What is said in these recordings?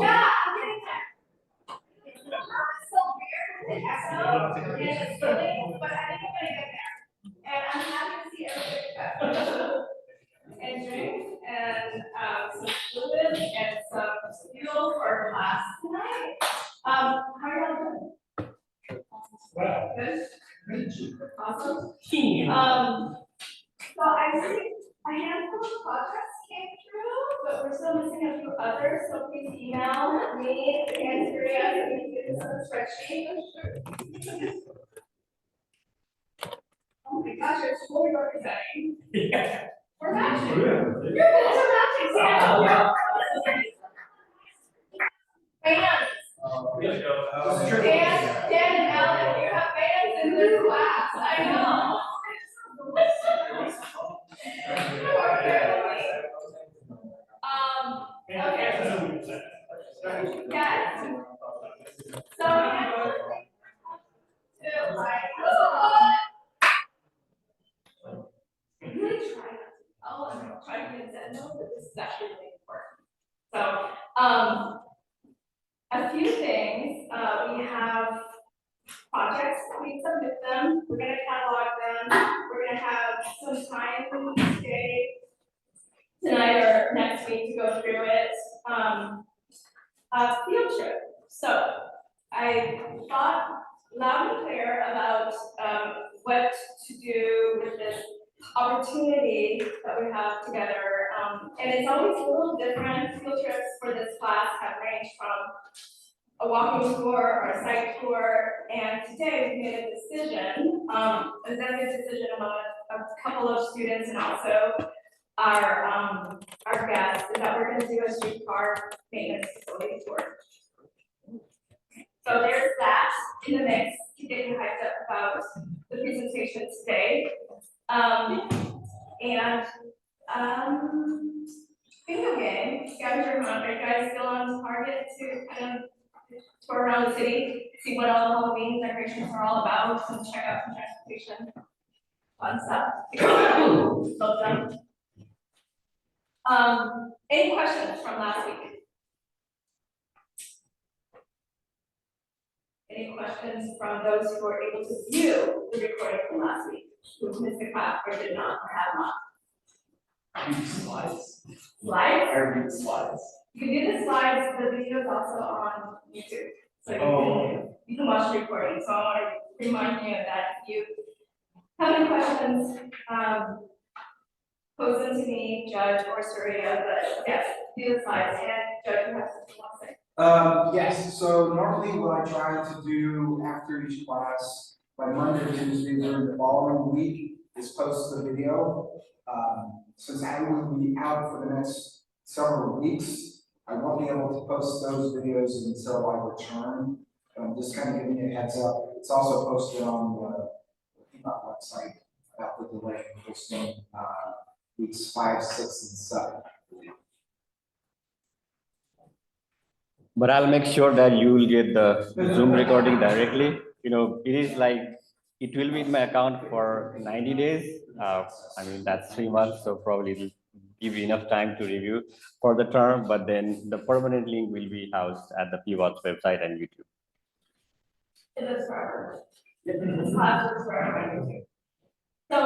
Yeah, I'm getting there. It's so weird with the Echo, and it's silly, but I think I'm gonna get there. And I'm happy to see everybody and drinks and some fluids and some fuel for class tonight. How are y'all doing? Well, Good? Awesome. keen. So I think a handful of projects came through, but we're still missing a few others, so please email me and Thuy so we can get this on the spreadsheet. Oh my gosh, it's totally representing. Yeah. We're matching. Good. Your goals are matching, Sam. Fans. Dan and Ellen, you have fans in this class, I know. Okay. Yes. So yeah. Really try not to. I'll try to get that note, but this is actually really important. So, a few things. We have projects. We submit them. We're going to catalog them. We're going to have some time today, tonight or next week to go through it. A field trip. So I thought loud and clear about what to do with this opportunity that we have together. And it's always a little different. Field trips for this class have ranged from a walking tour or a site tour, and today we made a decision, a executive decision among a couple of students and also our guests, is that we're going to do a streetcar maintenance facility tour. So there's that in the mix to get you hyped up about the presentation today. Bingo game, scavenger hunt. Are you guys still on target to kind of tour around the city, see what all the Halloween decorations are all about, and check out some transportation, fun stuff. Both done. Any questions from last week? Any questions from those who were able to view the recording from last week, who missed the class or did not or have not? Slides. Slides? I read slides. You can do the slides, the video is also on YouTube. So you can watch the recording. So I want to remind you that if you have any questions, pose them to me, Judge, or Surya, but yes, do the slides. And Judge, you have something you want to say? Yes, so normally what I try to do after each class, by Monday or Tuesday during the following week, is post the video. Since I will be out for the next several weeks, I won't be able to post those videos until I return. I'm just kind of giving you a heads up. It's also posted on the website about the delay in posting weeks 5, 6, and 7. But I'll make sure that you will get the Zoom recording directly. You know, it is like, it will be in my account for 90 days. I mean, that's 3 months, so probably it'll give you enough time to review for the term, but then the permanent link will be housed at the PWAT's website and YouTube. It is forever. This class is forever on YouTube. So,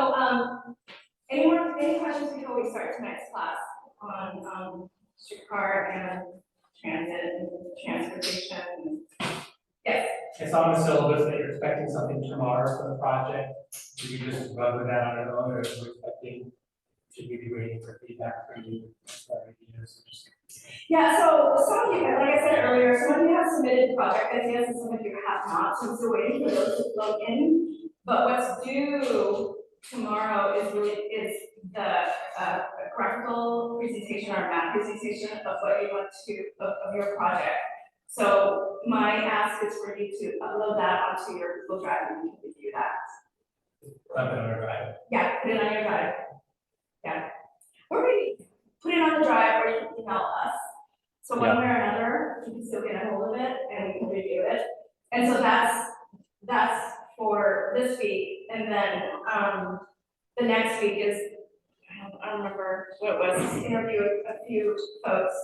any questions before we start tonight's class on streetcar and transit and transportation? Yes. I saw in the syllabus that you're expecting something tomorrow for the project. Did you just run with that on your own, or are you expecting, should we be waiting for feedback from you? Yeah, so some of you, like I said earlier, some of you have submitted project ideas and some of you have not, so I'm still waiting for those to flow in. But what's due tomorrow is the graphical presentation or map presentation of what you want to, of your project. So my ask is for you to upload that onto your Google Drive and you can review that. Up on your drive. Yeah, put it on your drive. Yeah. Or maybe put it on the drive or you can email us. So one way or another, you can still get a hold of it and we can review it. And so that's for this week. And then the next week is, I don't remember what it was, interview a few folks.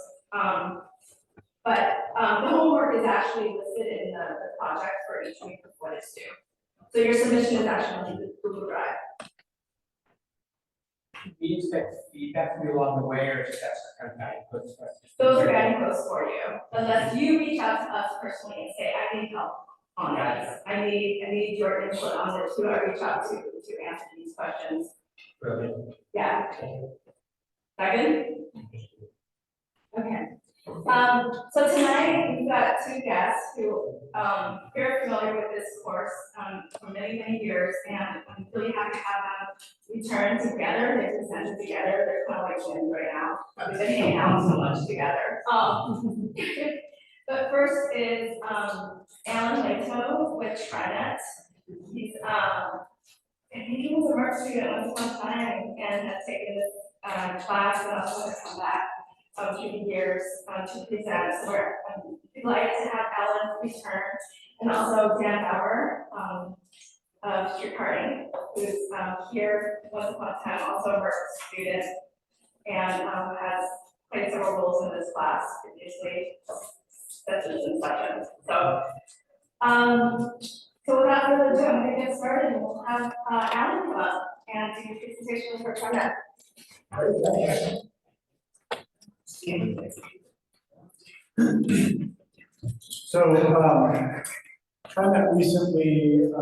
But the homework is actually listed in the project for each week of what it's due. So your submission is actually in the Google Drive. We expect feedback from you along the way, or just that's kind of guideposts? Those are guideposts for you, unless you reach out to us personally and say, I need help on this. I need your input on this, who do I reach out to answer these questions? Brilliant. Yeah. That good? Okay. So tonight, we've got two guests who, very familiar with this course, for many, many years, and I'm really happy to have them return together. They're presented together. They're kind of like twins right now. We've been hanging out so much together. But first is, Alan Lehto with TriMet. He's, I think he was a MERT student once upon a time and has taken this, class and also has come back through the years to present. So we're delighted to have Ellen return, and also Dan Bauer of Streetcar, who's here once upon a time, also a MERT student, and has played several roles in this class previously, such as instructions. So without further ado, I'm going to get started, and we'll have Alan come up and do a presentation for TriMet. So, TriMet recently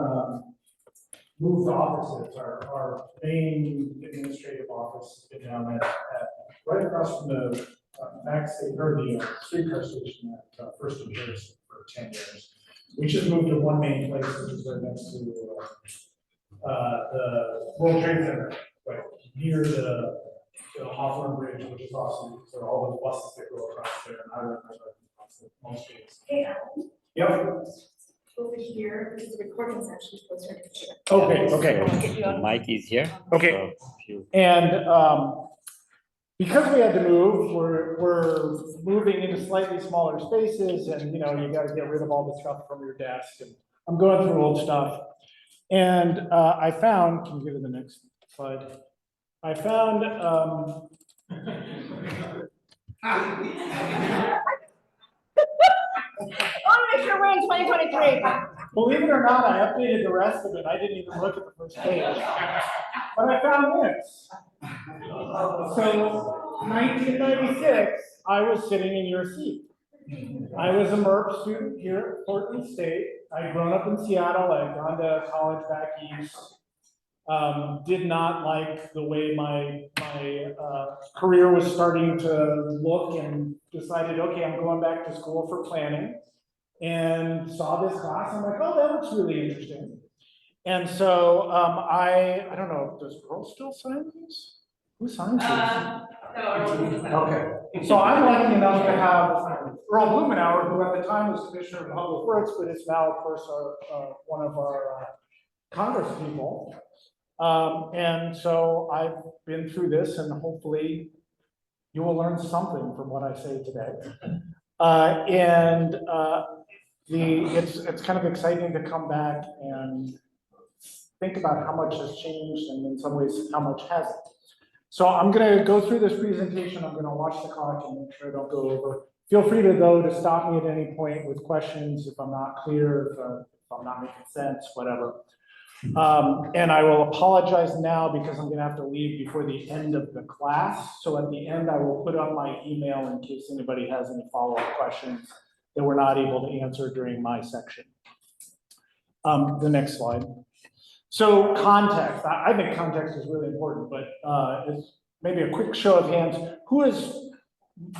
moved offices. Our main administrative office has been down at right across from the Max or the streetcar station at First and Harrison for 10 years. We just moved to one main place, which is right next to the World Trade Center, right near the Hawthorne Bridge, which is awesome. So all those buses that go across there, and I remember most days. Hey, Alan. Yep. Over here, because the recording's actually closer to here. Okay. The mic is here. Okay. So if you- And because we had to move, we're moving into slightly smaller spaces, and you got to get rid of all the stuff from your desk. And I'm going through old stuff, and I found. Can you go to the next slide? I found. I want to make sure we're in 2023. Believe it or not, I updated the rest of it. I didn't even look at the first page. But I found this. So, 1996, I was sitting in your seat. I was a MERP student here at Portland State. I'd grown up in Seattle. I'd gone to college back east. Did not like the way my career was starting to look, and decided, okay, I'm going back to school for planning, and saw this class. I'm like, oh, that looks really interesting. And so I don't know, does Earl still sign these? Who signs these? No, Okay, so I'm lucky enough to have Earl Blumenauer, who at the time was Commissioner of Public Works, but is now, of course, one of our Congress people. And so I've been through this, and hopefully you will learn something from what I say today. It's kind of exciting to come back and think about how much has changed, and in some ways how much hasn't. So I'm going to go through this presentation. I'm going to watch the clock and make sure I don't go over. Feel free to stop me at any point with questions if I'm not clear, if I'm not making sense, whatever. And I will apologize now because I'm going to have to leave before the end of the class. So at the end, I will put up my email in case anybody has any follow-up questions that we're not able to answer during my section. The next slide. So context, I think context is really important, but it's maybe a quick show of hands. Who is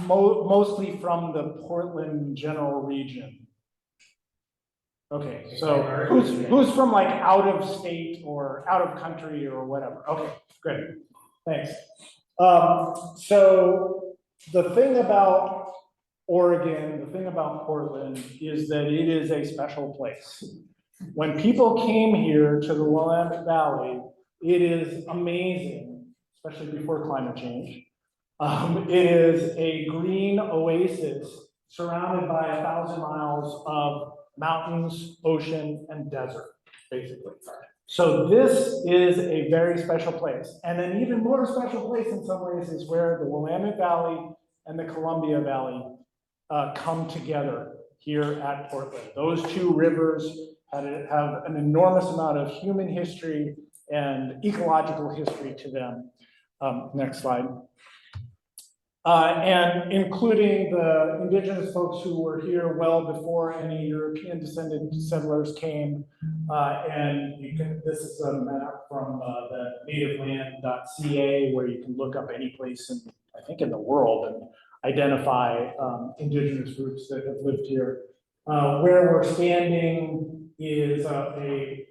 mostly from the Portland general region? Okay, so who's from like out of state or out of country or whatever? Okay, great, thanks. So the thing about Oregon, the thing about Portland is that it is a special place. When people came here to the Willamette Valley, it is amazing, especially before climate change. It is a green oasis surrounded by 1,000 miles of mountains, ocean, and desert, basically. So this is a very special place. And an even more special place in some ways is where the Willamette Valley and the Columbia Valley come together here at Portland. Those two rivers have an enormous amount of human history and ecological history to them. Next slide. And including the indigenous folks who were here well before any European descended settlers came. And this is a map from the nativeland.ca where you can look up any place in, I think, in the world and identify indigenous groups that have lived here. Where we're standing is a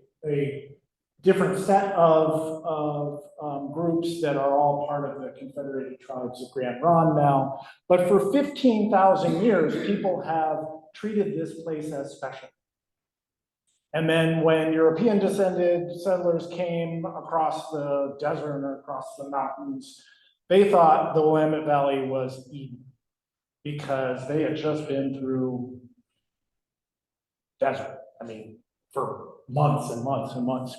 different set of groups that are all part of the Confederated Tribes of Grand Ronde now. But for 15,000 years, people have treated this place as special. And then when European descended settlers came across the desert or across the mountains, they thought the Willamette Valley was Eden because they had just been through desert. I mean, for months and months and months.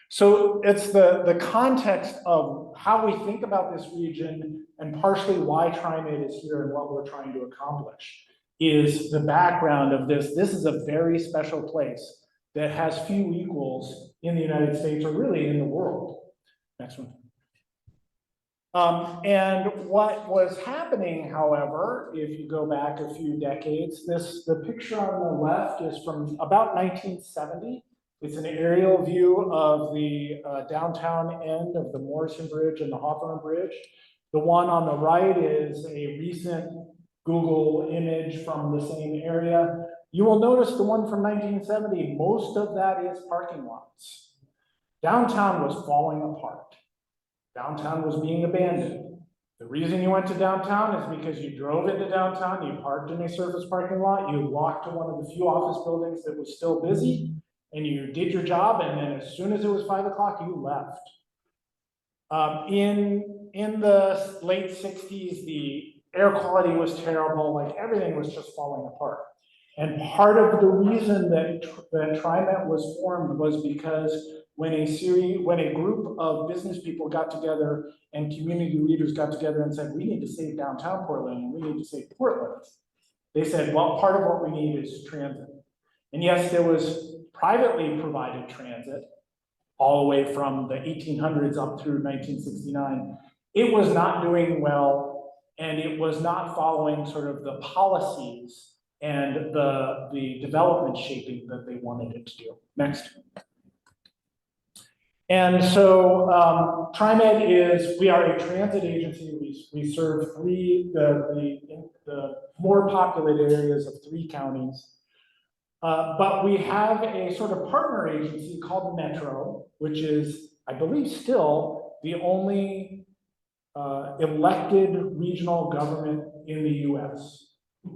So it's the context of how we think about this region and partially why TriMet is here and what we're trying to accomplish is the background of this. This is a very special place that has few equals in the United States or really in the world. Next one. And what was happening, however, if you go back a few decades, the picture on the left is from about 1970. It's an aerial view of the downtown end of the Morrison Bridge and the Hawthorne Bridge. The one on the right is a recent Google image from the same area. You will notice the one from 1970, most of that is parking lots. Downtown was falling apart. Downtown was being abandoned. The reason you went to downtown is because you drove into downtown, you parked in a surface parking lot, you walked to one of the few office buildings that was still busy, and you did your job, and then as soon as it was 5 o'clock, you left. In the late 60s, the air quality was terrible, like everything was just falling apart. And part of the reason that TriMet was formed was because when a group of business people got together and community leaders got together and said, we need to save downtown Portland and we need to save Portland, they said, well, part of what we need is transit. And yes, there was privately provided transit all the way from the 1800s up through 1969. It was not doing well, and it was not following sort of the policies and the development shaping that they wanted it to do. Next. And so TriMet we are a transit agency. We serve the more populated areas of 3 counties. But we have a sort of partner agency called the Metro, which is, I believe, still the only elected regional government in the US.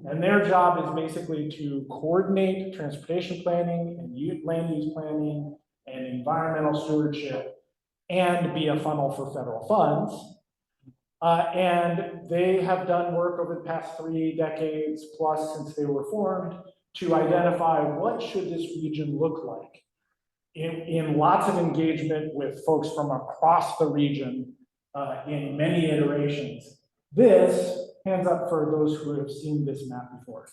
And their job is basically to coordinate transportation planning and land use planning and environmental stewardship and be a funnel for federal funds. And they have done work over the past 3 decades plus since they were formed to identify what should this region look like in lots of engagement with folks from across the region in many iterations. This, hands up for those who have seen this map before.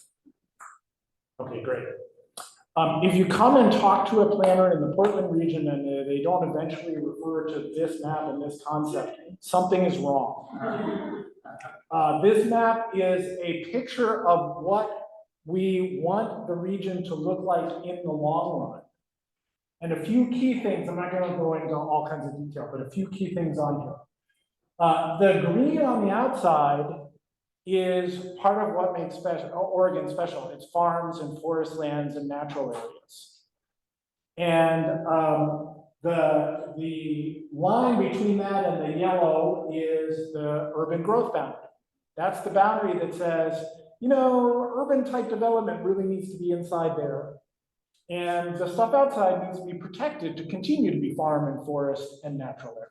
Okay, great. If you come and talk to a planner in the Portland region and they don't eventually refer to this map and this concept, something is wrong. This map is a picture of what we want the region to look like in the long run. And a few key things, I'm not going to go into all kinds of detail, but a few key things on here. The green on the outside is part of what makes Oregon special. It's farms and forest lands and natural areas. And the line between that and the yellow is the urban growth boundary. That's the boundary that says, you know, urban type development really needs to be inside there. And the stuff outside needs to be protected to continue to be farm and forest and natural area.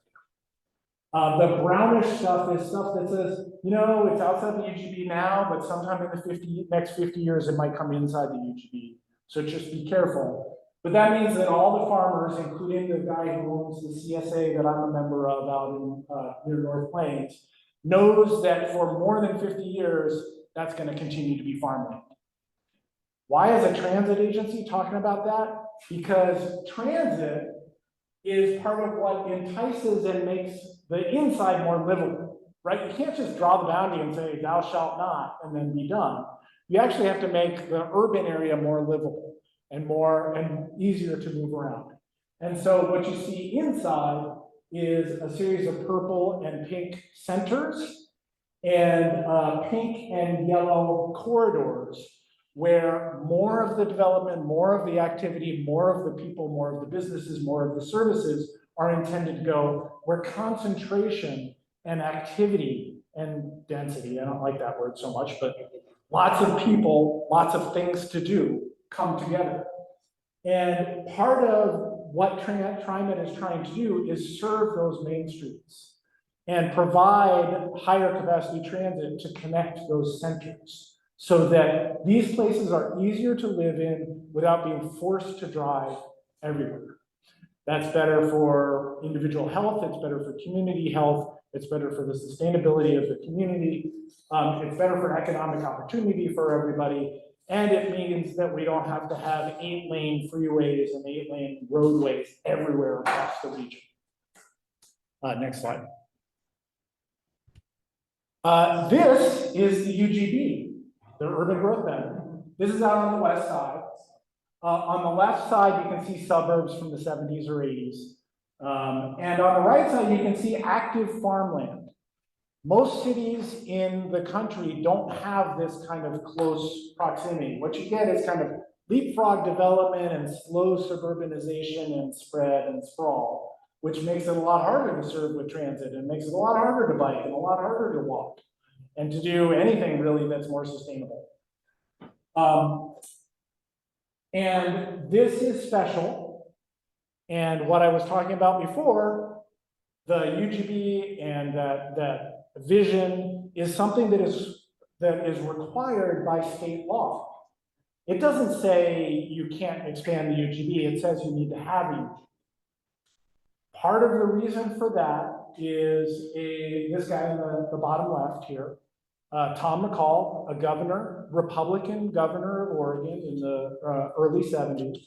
The brownish stuff is stuff that says, you know, it's outside the UGB now, but sometime in the next 50 years, it might come inside the UGB. So just be careful. But that means that all the farmers, including the guy who owns the CSA that I'm a member of out in near North Plains, knows that for more than 50 years, that's going to continue to be farmland. Why is a transit agency talking about that? Because transit is part of what entices and makes the inside more livable, right? You can't just draw the boundary and say, thou shalt not, and then be done. You actually have to make the urban area more livable and easier to move around. And so what you see inside is a series of purple and pink centers and pink and yellow corridors where more of the development, more of the activity, more of the people, more of the businesses, more of the services are intended to go, where concentration and activity and density, I don't like that word so much, but lots of people, lots of things to do come together. And part of what TriMet is trying to do is serve those main streets and provide higher capacity transit to connect those centers so that these places are easier to live in without being forced to drive everywhere. That's better for individual health, it's better for community health, it's better for the sustainability of the community, it's better for economic opportunity for everybody, and it means that we don't have to have 8-lane freeways and 8-lane roadways everywhere across the region. Next slide. This is the UGB, the urban growth boundary. This is out on the west side. On the left side, you can see suburbs from the 70s or 80s. And on the right side, you can see active farmland. Most cities in the country don't have this kind of close proximity. What you get is kind of leapfrog development and slow suburbanization and spread and sprawl, which makes it a lot harder to serve with transit and makes it a lot harder to bike and a lot harder to walk and to do anything really that's more sustainable. And this is special. And what I was talking about before, the UGB and that vision is something that is required by state law. It doesn't say you can't expand the UGB, it says you need to have a UGB. Part of the reason for that is this guy in the bottom left here, Tom McCall, a governor, Republican governor of Oregon in the early 70s.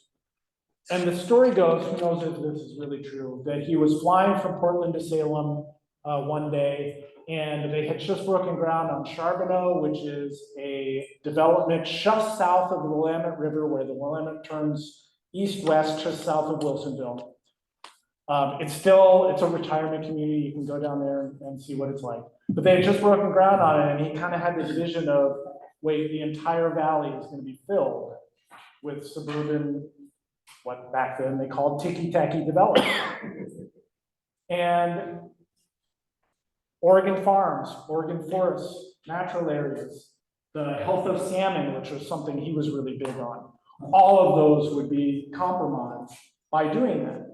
And the story goes, who knows if this is really true, that he was flying from Portland to Salem one day, and they had just broken ground on Charbonneau, which is a development just south of the Willamette River, where the Willamette turns east-west just south of Wilsonville. It's a retirement community. You can go down there and see what it's like. But they had just broken ground on it, and he kind of had this vision of, wait, the entire valley is going to be filled with suburban, what back then they called ticky-tacky development. And Oregon farms, Oregon forests, natural areas, the health of salmon, which was something he was really big on. All of those would be compromised by doing that.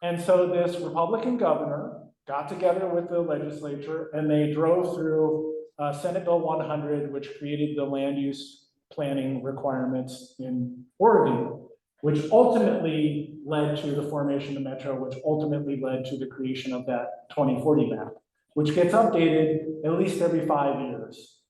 And so this Republican governor got together with the legislature and they drove through Senate Bill 100, which created the land use planning requirements in Oregon, which ultimately led to the formation of Metro, which ultimately led to the creation of that 2040 map, which gets updated at least every 5 years.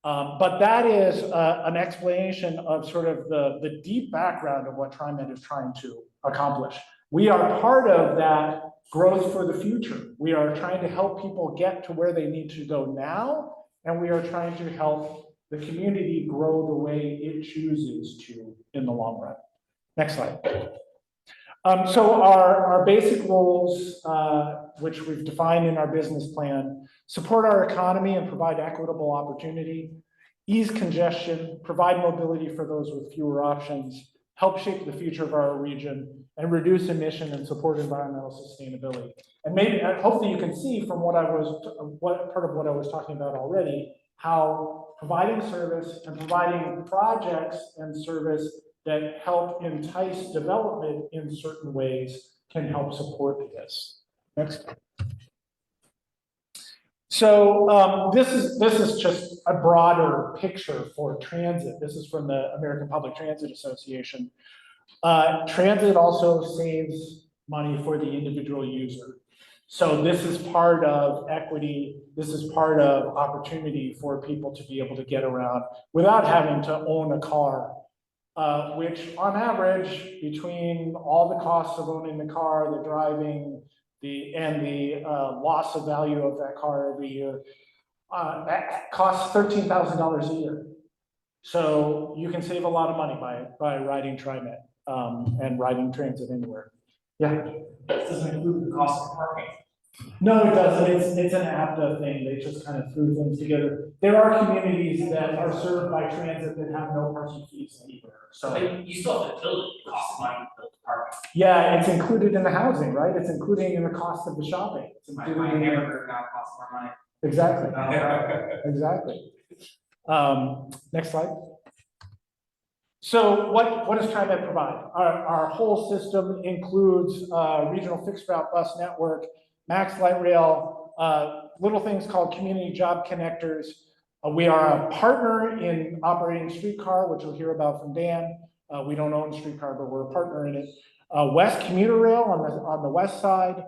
But that is an explanation of sort of the deep background of what TriMet is trying to accomplish. We are part of that growth for the future. We are trying to help people get to where they need to go now, and we are trying to help the community grow the way it chooses to in the long run. Next slide. So our basic roles, which we've defined in our business plan, support our economy and provide equitable opportunity, ease congestion, provide mobility for those with fewer options, help shape the future of our region, and reduce emission and support environmental sustainability. And maybe, hopefully you can see from what part of what I was talking about already, how providing service and providing projects and service that help entice development in certain ways can help support this. Next. So this is just a broader picture for transit. This is from the American Public Transit Association. Transit also saves money for the individual user. So this is part of equity, this is part of opportunity for people to be able to get around without having to own a car. Which on average, between all the costs of owning the car, the driving, and the loss of value of that car every year, that costs $13,000 a year. So you can save a lot of money by riding TriMet and riding transit anywhere. Yeah. This doesn't include the cost of parking. No, it doesn't. It's an APTA thing. They just kind of threw things together. There are communities that are served by transit that have no parking fees anywhere. So But you still have to build it, it costs money to build the parking. yeah, it's included in the housing, right? It's including in the cost of the shopping. It's My included in hamburger now costs more money. Exactly. Exactly. Next slide. So what does TriMet provide? Our whole system includes regional fixed route bus network, max light rail, little things called community job connectors. We are a partner in operating Streetcar, which you'll hear about from Dan. We don't own Streetcar, but we're a partner in it. West Commuter Rail on the west side,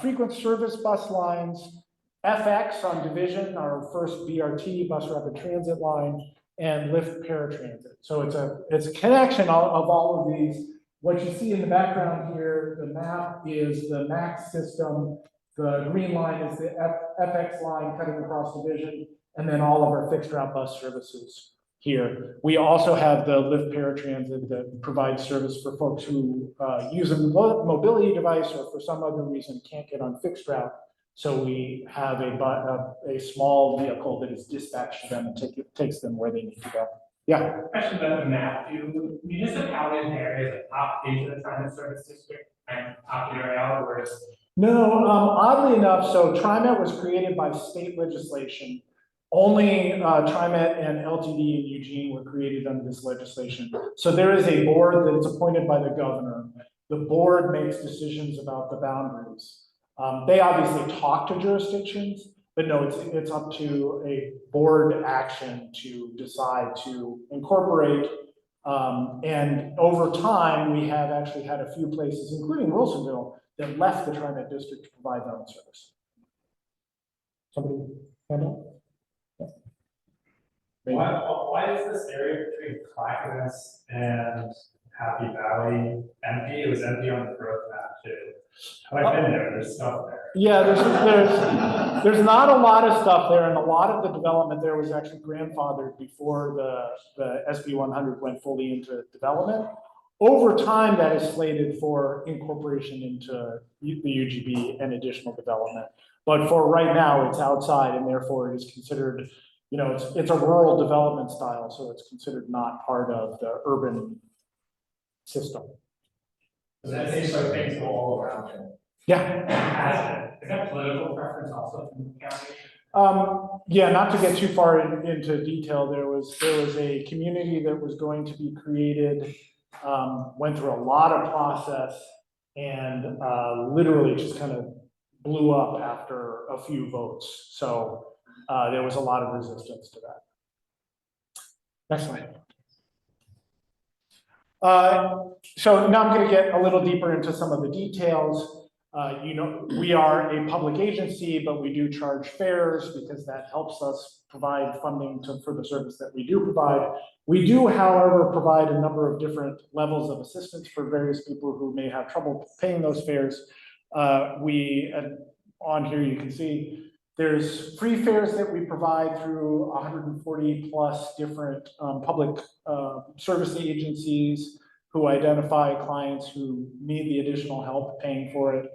frequent service bus lines, FX on Division, our first BRT, bus rapid transit line, and Lyft paratransit. So it's a connection of all of these. What you see in the background here, the map is the MAX system. The green line is the FX line cutting across Division, and then all of our fixed route bus services here. We also have the Lyft paratransit that provides service for folks who use a mobility device or for some other reason can't get on fixed route. So we have a small vehicle that is dispatched to them and takes them where they need to go. Yeah. Question about the map, do municipalities and areas that opt into the TriMet service district and opt in or out, whereas? No, oddly enough, so TriMet was created by state legislation. Only TriMet and LTD in Eugene were created under this legislation. So there is a board that is appointed by the governor. The board makes decisions about the boundaries. They obviously talk to jurisdictions, but no, it's up to a board action to decide to incorporate. And over time, we have actually had a few places, including Wilsonville, that left the TriMet district to provide their own service. Somebody handle? Why is this area between Clackamas and Happy Valley empty? It was empty on the growth map too. I've been there, there's stuff there. Yeah, there's not a lot of stuff there, and a lot of the development there was actually grandfathered before the SB 100 went fully into development. Over time, that is slated for incorporation into the UGB and additional development. But for right now, it's outside, and therefore it is considered, you know, it's a rural development style, so it's considered not part of the urban system. So that seems like things go all around it. Yeah. Is that political preference also from the county? Yeah, not to get too far into detail, there was a community that was going to be created, went through a lot of process, and literally just kind of blew up after a few votes. So there was a lot of resistance to that. Next slide. So now I'm going to get a little deeper into some of the details. You know, we are a public agency, but we do charge fares because that helps us provide funding for the service that we do provide. We do, however, provide a number of different levels of assistance for various people who may have trouble paying those fares. On here you can see there's free fares that we provide through 140 plus different public service agencies who identify clients who need the additional help paying for it.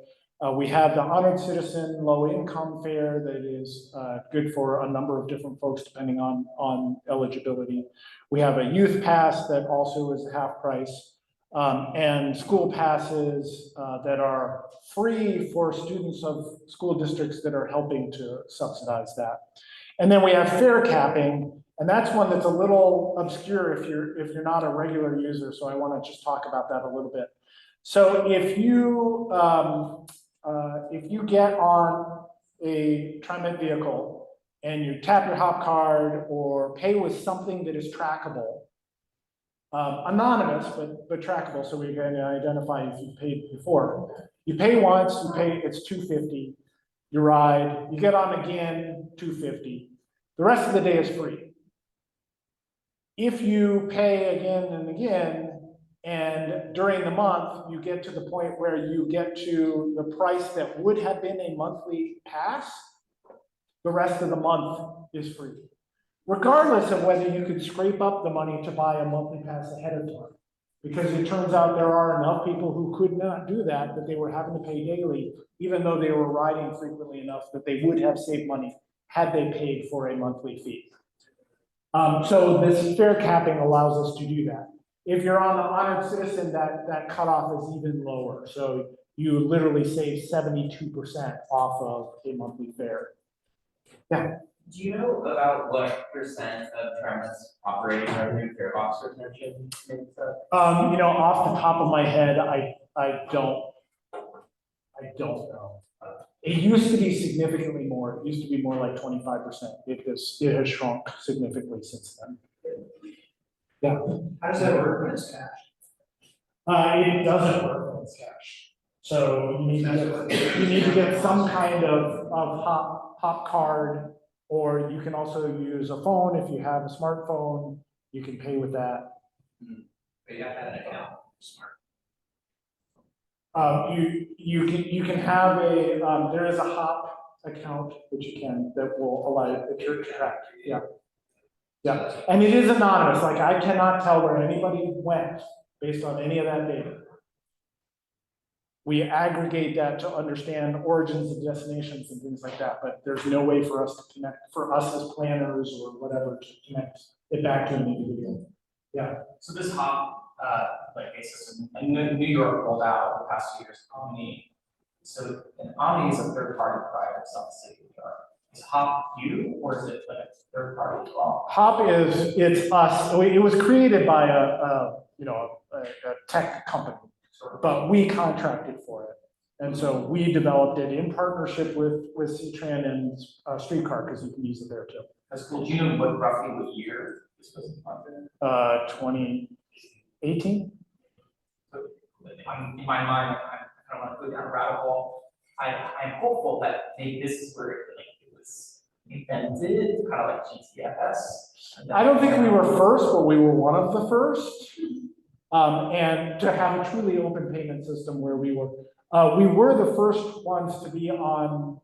We have the Honored Citizen Low Income Fare that is good for a number of different folks depending on eligibility. We have a youth pass that also is half price, and school passes that are free for students of school districts that are helping to subsidize that. And then we have fare capping, and that's one that's a little obscure if you're not a regular user, so I want to just talk about that a little bit. So if you get on a TriMet vehicle and you tap your hop card or pay with something that is trackable, anonymous, but trackable, so we can identify if you paid before. You pay once, it's $250. You ride, you get on again, $250. The rest of the day is free. If you pay again and again, and during the month, you get to the point where you get to the price that would have been a monthly pass, the rest of the month is free. Regardless of whether you could scrape up the money to buy a monthly pass ahead of time. Because it turns out there are enough people who could not do that, that they were having to pay daily, even though they were riding frequently enough that they would have saved money had they paid for a monthly fee. So this fare capping allows us to do that. If you're on the honored citizen, that cutoff is even lower. So you literally save 72% off of a monthly fare. Yeah. Do you know about what percent of TriMet's operating revenue fare box retention makes up? Off the top of my head, I don't know. It used to be significantly more. It used to be more like 25%. It has shrunk significantly since then. Yeah. How does that work when it's cash? It doesn't work when it's cash. So you need to get some kind of hop card, or you can also use a phone. If you have a smartphone, you can pay with that. But you have to have an account, smart. You can have there is a hop account that will allow you to track. Yeah. Yeah, and it is anonymous. Like, I cannot tell where anybody went based on any of that data. We aggregate that to understand origins and destinations and things like that, but there's no way for us to connect, for us as planners or whatever, to connect it back to an individual. Yeah. So this hop, base system, and New York rolled out the past 2 years, Omni. So an Omni is a third party provider, it's not the city of New York. Is Hop you, or is it like a third party as well? Hop it's us. It was created by a tech company, but we contracted for it. And so we developed it in partnership with C-Tran and Streetcar, because you can use it there too. That's cool. Do you know roughly what year this was funded? 2018. So in my mind, I don't want to go down a rabbit hole. I'm hopeful that maybe this is where it was invented, kind of like GTFS. I don't think we were first, but we were one of the first. And to have a truly open payment system where we were the first ones to be on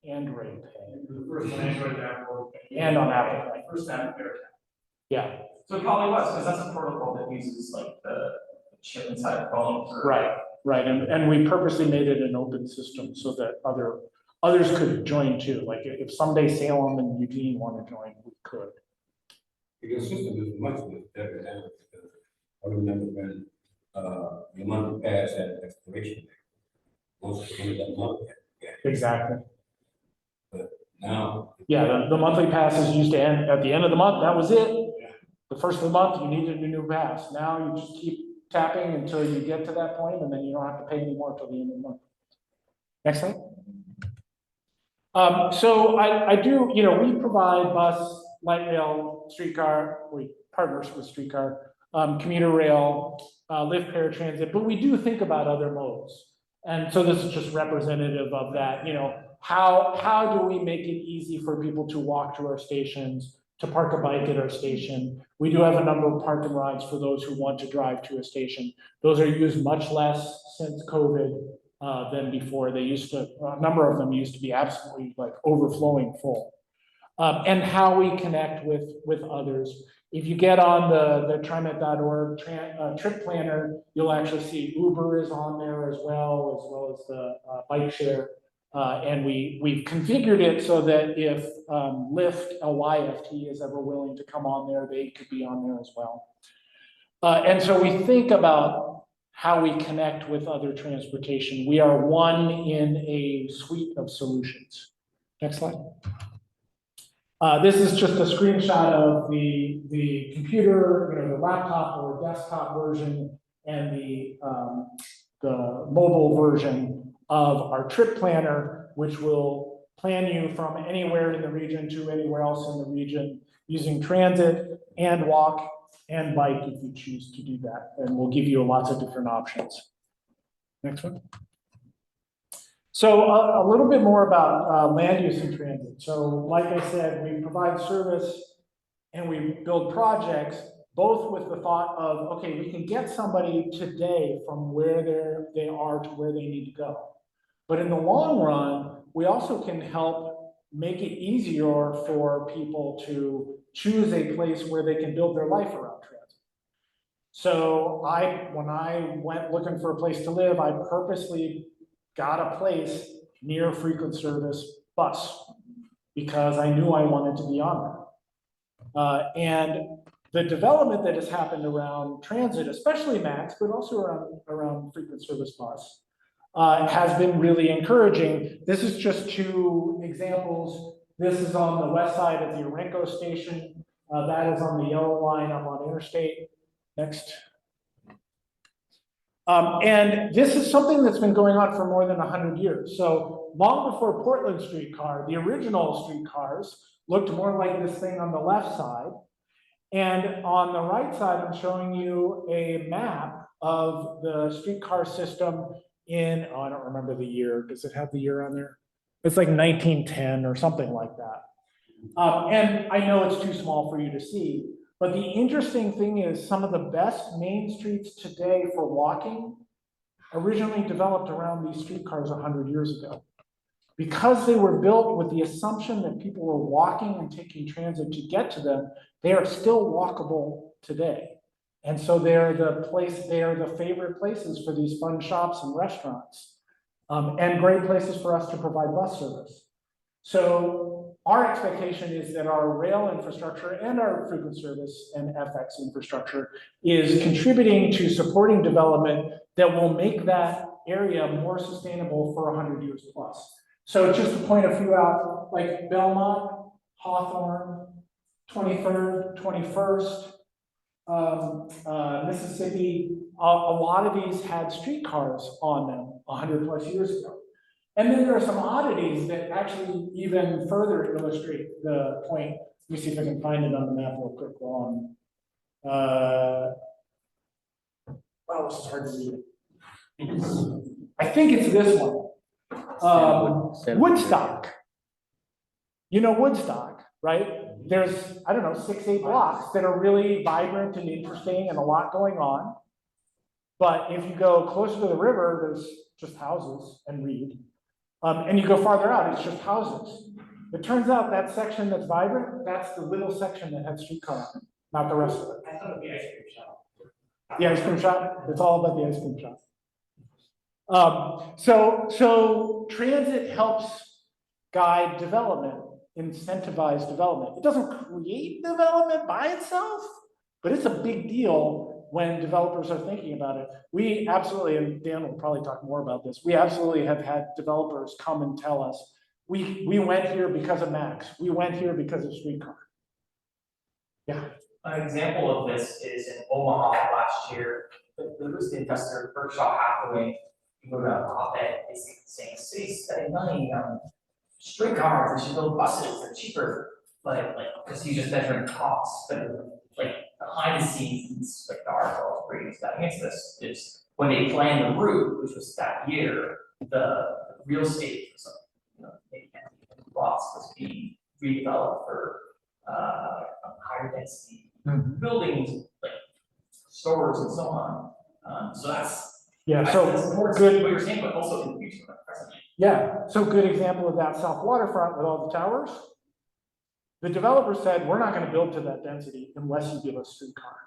Android Pay. The first one Android Apple. And on Apple Pay. First time there. Yeah. So it probably was, because that's a protocol that uses like the chip inside the phone. Right, and we purposely made it an open system so that others could join too. Like if someday Salem and Eugene want to join, we could. Your system is much better now, because I remember when your monthly pass had expiration date. Most of the end of that month. Exactly. But now. Yeah, the monthly passes used to end at the end of the month. That was it. The first of the month, you needed a new pass. Now you just keep tapping until you get to that point, and then you don't have to pay anymore until the end of the month. Next slide. So I do, we provide bus, light rail, streetcar, we partners with streetcar, commuter rail, lift paratransit, but we do think about other modes. And so this is just representative of that, how do we make it easy for people to walk to our stations, to park a bike at our station? We do have a number of park and rides for those who want to drive to a station. Those are used much less since COVID than before. A number of them used to be absolutely like overflowing full. And how we connect with others. If you get on the TriMet.org trip planner, you'll actually see Uber is on there as well as the bike share. And we've configured it so that if Lyft, LYFT is ever willing to come on there, they could be on there as well. And so we think about how we connect with other transportation. We are one in a suite of solutions. Next slide. This is just a screenshot of the computer, the laptop or desktop version, and the mobile version of our trip planner, which will plan you from anywhere in the region to anywhere else in the region using transit and walk and bike if you choose to do that. And we'll give you lots of different options. Next one. So a little bit more about land use in transit. So like I said, we provide service and we build projects, both with the thought of, okay, we can get somebody today from where they are to where they need to go. But in the long run, we also can help make it easier for people to choose a place where they can build their life around transit. So when I went looking for a place to live, I purposely got a place near frequent service bus because I knew I wanted to be on there. And the development that has happened around transit, especially MAX, but also around frequent service bus, has been really encouraging. This is just two examples. This is on the west side of the Orenco station. That is on the yellow line up on Interstate. Next. And this is something that's been going on for more than 100 years. So long before Portland streetcar, the original streetcars looked more like this thing on the left side. And on the right side, I'm showing you a map of the streetcar system in, oh, I don't remember the year. Does it have the year on there? It's like 1910 or something like that. And I know it's too small for you to see, but the interesting thing is some of the best main streets today for walking originally developed around these streetcars 100 years ago. Because they were built with the assumption that people were walking and taking transit to get to them, they are still walkable today. And so they are the favorite places for these fun shops and restaurants, and great places for us to provide bus service. So our expectation is that our rail infrastructure and our frequent service and FX infrastructure is contributing to supporting development that will make that area more sustainable for 100 years plus. So just to point a few out, like Belmont, Hawthorne, 23rd, 21st, Mississippi, a lot of these had streetcars on them 100 plus years ago. And then there are some oddities that actually even further illustrate the point. Let me see if I can find it on the map real quick. Wow, this is hard to read. I think it's this one. Woodstock. You know Woodstock, right? There's, I don't know, 6-8 blocks that are really vibrant and interesting and a lot going on. But if you go closer to the river, there's just houses and reed. And you go farther out, it's just houses. It turns out that section that's vibrant, that's the little section that had streetcar on it, not the rest of it. I thought it would be ice cream shop. The ice cream shop, it's all about the ice cream shop. So transit helps guide development, incentivize development. It doesn't create development by itself, but it's a big deal when developers are thinking about it. We absolutely, and Dan will probably talk more about this, we absolutely have had developers come and tell us, we went here because of Max, we went here because of Streetcar. Yeah. An example of this is in Omaha last year. There was the investor, Berkshire Hathaway, who wrote a op-ed basically saying, cities spending money on streetcars, they should build buses, they're cheaper. But like, because he's just measuring costs, but like behind the scenes, like the article where he's got against this is when they planned the route, which was that year, the real estate for some, maybe lots was being redeveloped for higher density buildings, like stores and so on. So that's So good. What you're saying, but also in the future, presently. Yeah, so good example of that South Waterfront with all the towers. The developer said, we're not going to build to that density unless you give us streetcar.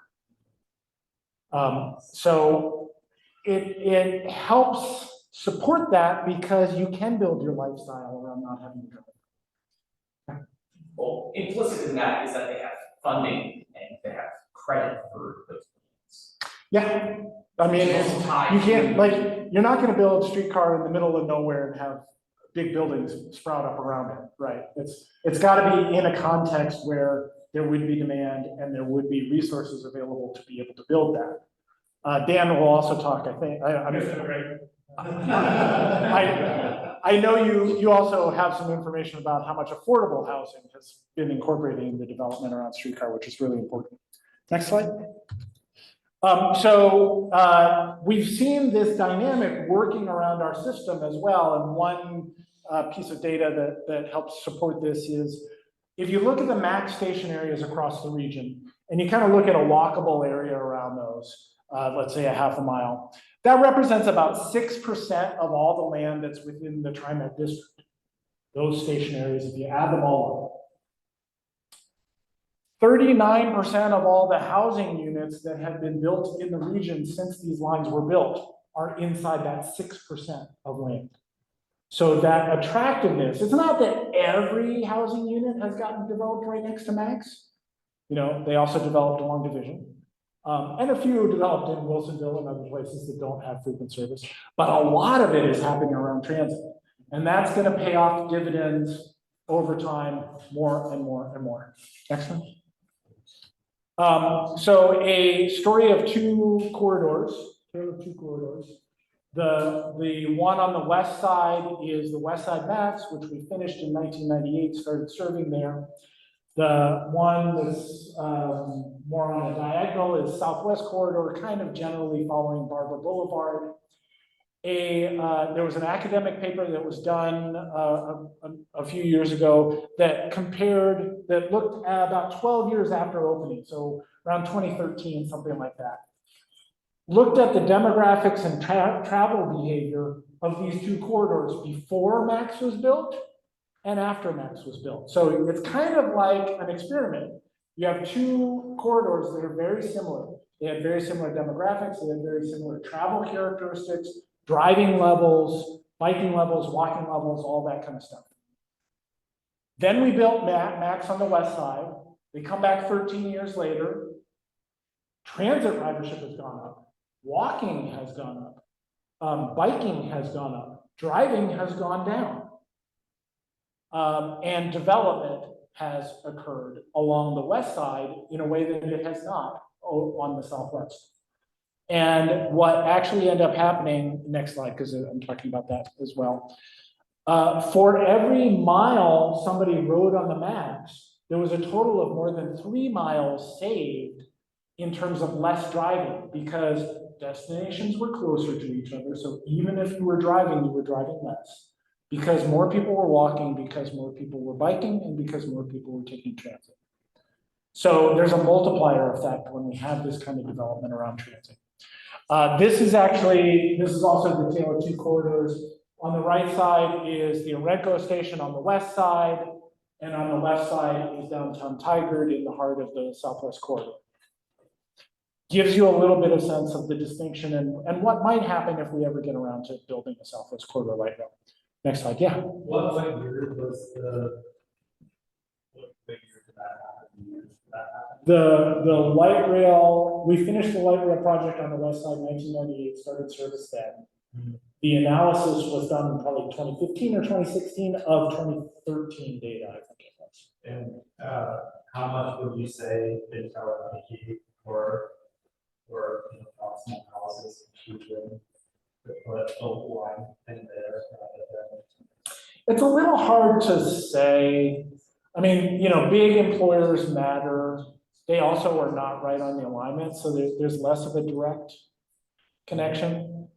So it helps support that because you can build your lifestyle around not having to drive. Well, implicit in that is that they have funding and they have credit for those things. Yeah, I mean, you can't, like, you're not going to build a streetcar in the middle of nowhere and have big buildings sprout up around it, right? It's got to be in a context where there would be demand and there would be resources available to be able to build that. Dan will also talk, I think. I know you also have some information about how much affordable housing has been incorporated in the development around streetcar, which is really important. Next slide. We've seen this dynamic working around our system as well, and one piece of data that helps support this is, if you look at the max station areas across the region, and you kind of look at a walkable area around those, let's say a half a mile, that represents about 6% of all the land that's within the TriMet district. Those station areas, if you add them all up. 39% of all the housing units that have been built in the region since these lines were built are inside that 6% of land. So that attractiveness, it's not that every housing unit has gotten developed right next to max. You know, they also developed along Division. And a few developed in Wilsonville and other places that don't have frequent service. But a lot of it is happening around transit. And that's going to pay off dividends over time, more and more and more. Next one. So a story of two corridors, The one on the west side is the West Side Max, which we finished in 1998, started serving there. The one that's more on the diagonal is Southwest Corridor, kind of generally following Barbara Boulevard. There was an academic paper that was done a few years ago that looked at about 12 years after opening, so around 2013, something like that. Looked at the demographics and travel behavior of these two corridors before Max was built and after Max was built. So it's kind of like an experiment. You have two corridors that are very similar. They had very similar demographics, they had very similar travel characteristics, driving levels, biking levels, walking levels, all that kind of stuff. Then we built Max on the west side. We come back 13 years later. Transit ridership has gone up. Walking has gone up. Biking has gone up. Driving has gone down. And development has occurred along the west side in a way that it has not on the southwest. And what actually ended up happening, next slide, because I'm talking about that as well. For every mile somebody rode on the Max, there was a total of more than 3 miles saved in terms of less driving, because destinations were closer to each other. So even if you were driving less, because more people were walking, because more people were biking, and because more people were taking transit. So there's a multiplier effect when we have this kind of development around transit. This is also the tale of two corridors. On the right side is the Orenco station on the west side, and on the left side is downtown Tigard in the heart of the Southwest Corridor. Gives you a little bit of sense of the distinction and what might happen if we ever get around to building a Southwest Corridor light rail. Next slide, yeah. What year was what year did that happen? The light rail, we finished the light rail project on the west side in 1998, started service then. Mm-hmm. The analysis was done in probably 2015 or 2016 of 2013 data, I think it was. And how much would you say they tell Nike or approximate analysis to put a line in there? It's a little hard to say. I mean, big employers matter. They also are not right on the alignment, so there's less of a direct connection.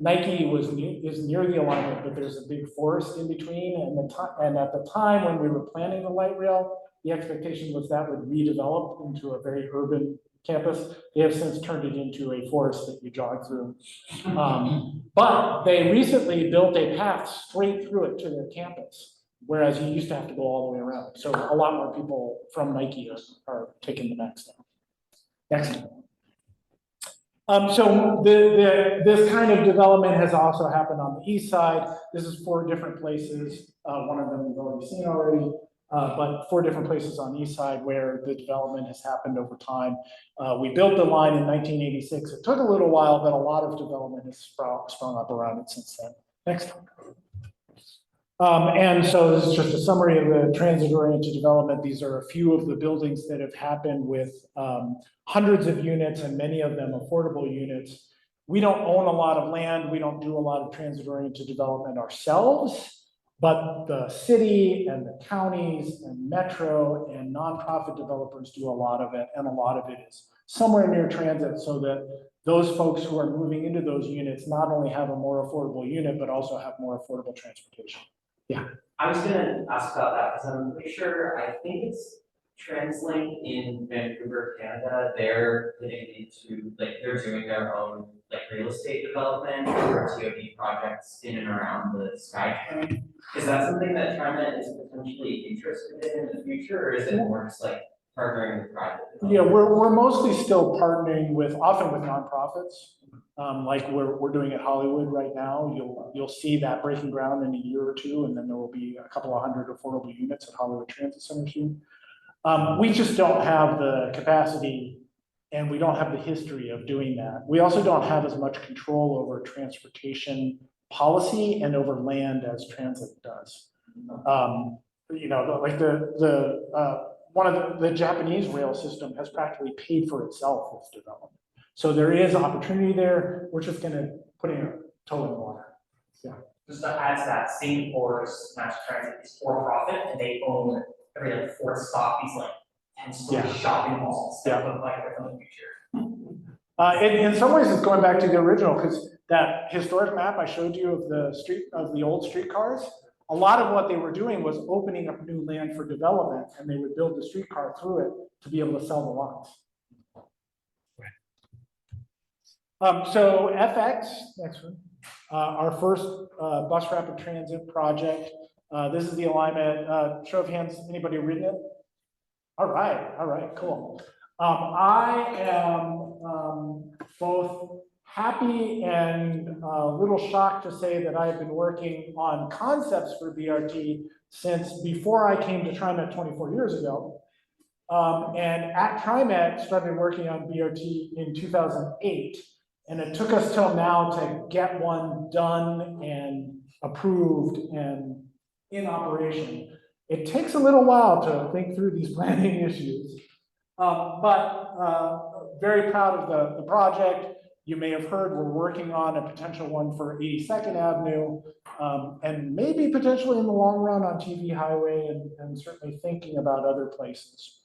Nike is near the alignment, but there's a big forest in between, and at the time when we were planning the light rail, the expectation was that would redevelop into a very urban campus. They have since turned it into a forest that you jog through. But they recently built a path straight through it to their campus, whereas you used to have to go all the way around. So a lot more people from Nike are taking the Max now. Next. So this kind of development has also happened on the east side. This is 4 different places. One of them we've already seen already. But 4 different places on the east side where the development has happened over time. We built the line in 1986. It took a little while, but a lot of development has sprung up around it since then. Next. And so this is just a summary of the transit-oriented development. These are a few of the buildings that have happened with hundreds of units, and many of them affordable units. We don't own a lot of land. We don't do a lot of transit-oriented development ourselves. But the city and the counties and Metro and nonprofit developers do a lot of it, and a lot of it is somewhere near transit, so that those folks who are moving into those units not only have a more affordable unit, but also have more affordable transportation. I was gonna ask about that, because I'm pretty sure, I think it's TransLink in Vancouver, Canada, they're getting into, like, they're doing their own, like, real estate development or TOD projects in and around the SkyTrain. Is that something that TriMet is potentially interested in the future, or is it more just like partnering with private Yeah, developers? we're mostly still partnering with, often with nonprofits. Like we're doing at Hollywood right now. You'll see that breaking ground in a year or two, and then there will be a couple of hundred affordable units at Hollywood Transit Center soon. We just don't have the capacity, and we don't have the history of doing that. We also don't have as much control over transportation policy and over land as transit does. You know, like one of the Japanese rail system has practically paid for itself with development. So there is opportunity there. We're just gonna put in a toe in the water. Just to add to that, Singapore's mass transit is for profit, and they own every like fourth stop, these like 10-story Yeah. shopping malls that Yeah. look like they're from the future. In some ways, it's going back to the original, because that historic map I showed you of the old streetcars, a lot of what they were doing was opening up new land for development, and they would build the streetcar through it to be able to sell the lots. So FX, next one, our first bus rapid transit project. This is the alignment. Show of hands, anybody reading it? All right, cool. I am both happy and a little shocked to say that I've been working on concepts for BRT since before I came to TriMet 24 years ago. And at TriMet, started working on BRT in 2008. And it took us till now to get one done and approved and in operation. It takes a little while to think through these planning issues. But very proud of the project. You may have heard we're working on a potential one for 82nd Avenue, and maybe potentially in the long run on TV Highway, and certainly thinking about other places.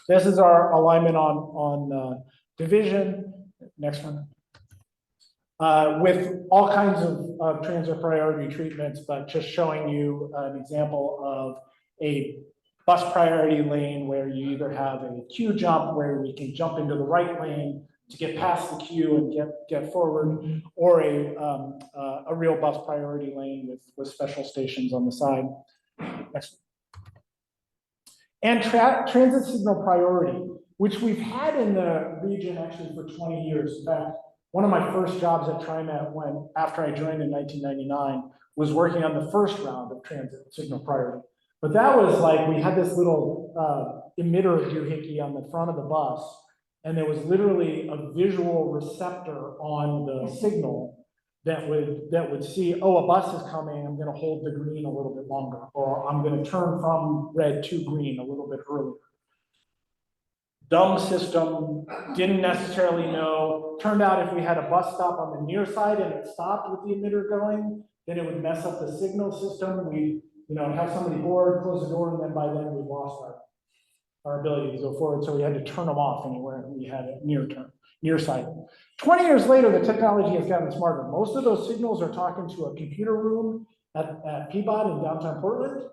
This is our alignment on division. Next one. With all kinds of transit priority treatments, but just showing you an example of a bus priority lane where you either have a queue jump where we can jump into the right lane to get past the queue and get forward, or a real bus priority lane with special stations on the side. Next. And transit signal priority, which we've had in the region actually for 20 years. In fact, one of my first jobs at TriMet after I joined in 1999 was working on the first round of transit signal priority. But that was like, we had this little emitter doohickey on the front of the bus, and there was literally a visual receptor on the signal that would see, oh, a bus is coming, I'm gonna hold the green a little bit longer, or I'm gonna turn from red to green a little bit earlier. Dumb system, didn't necessarily know. Turned out if we had a bus stop on the near side and it stopped with the emitter going, then it would mess up the signal system. We, have somebody board, close the door, and then by then we lost our ability to go forward. So we had to turn them off anywhere we had a near side. 20 years later, the technology has gotten smarter. Most of those signals are talking to a computer room at Peabody in downtown Portland.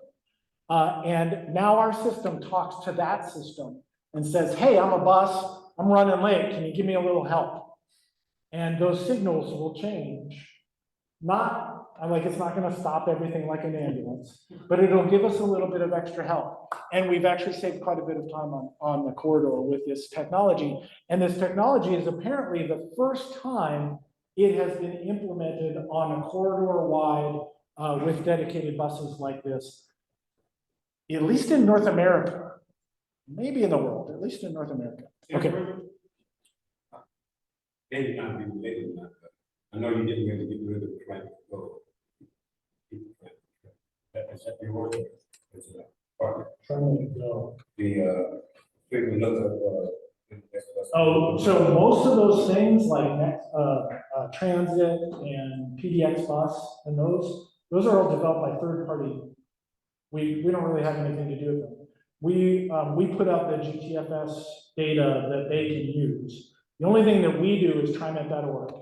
And now our system talks to that system and says, hey, I'm a bus, I'm running late, can you give me a little help? And those signals will change. It's not gonna stop everything like an ambulance, but it'll give us a little bit of extra help. And we've actually saved quite a bit of time on the corridor with this technology. And this technology is apparently the first time it has been implemented on a corridor wide with dedicated buses like this, at least in North America. Maybe in the world, at least in North America. Okay. Maybe not be related, but I know you didn't really get rid of the traffic flow. Is that your work? Is it a partner? So most of those things like transit and PDX bus and those Those are all developed by third party. We don't really have anything to do with them. We put out the GTFS data that they can use. The only thing that we do is TriMet.org,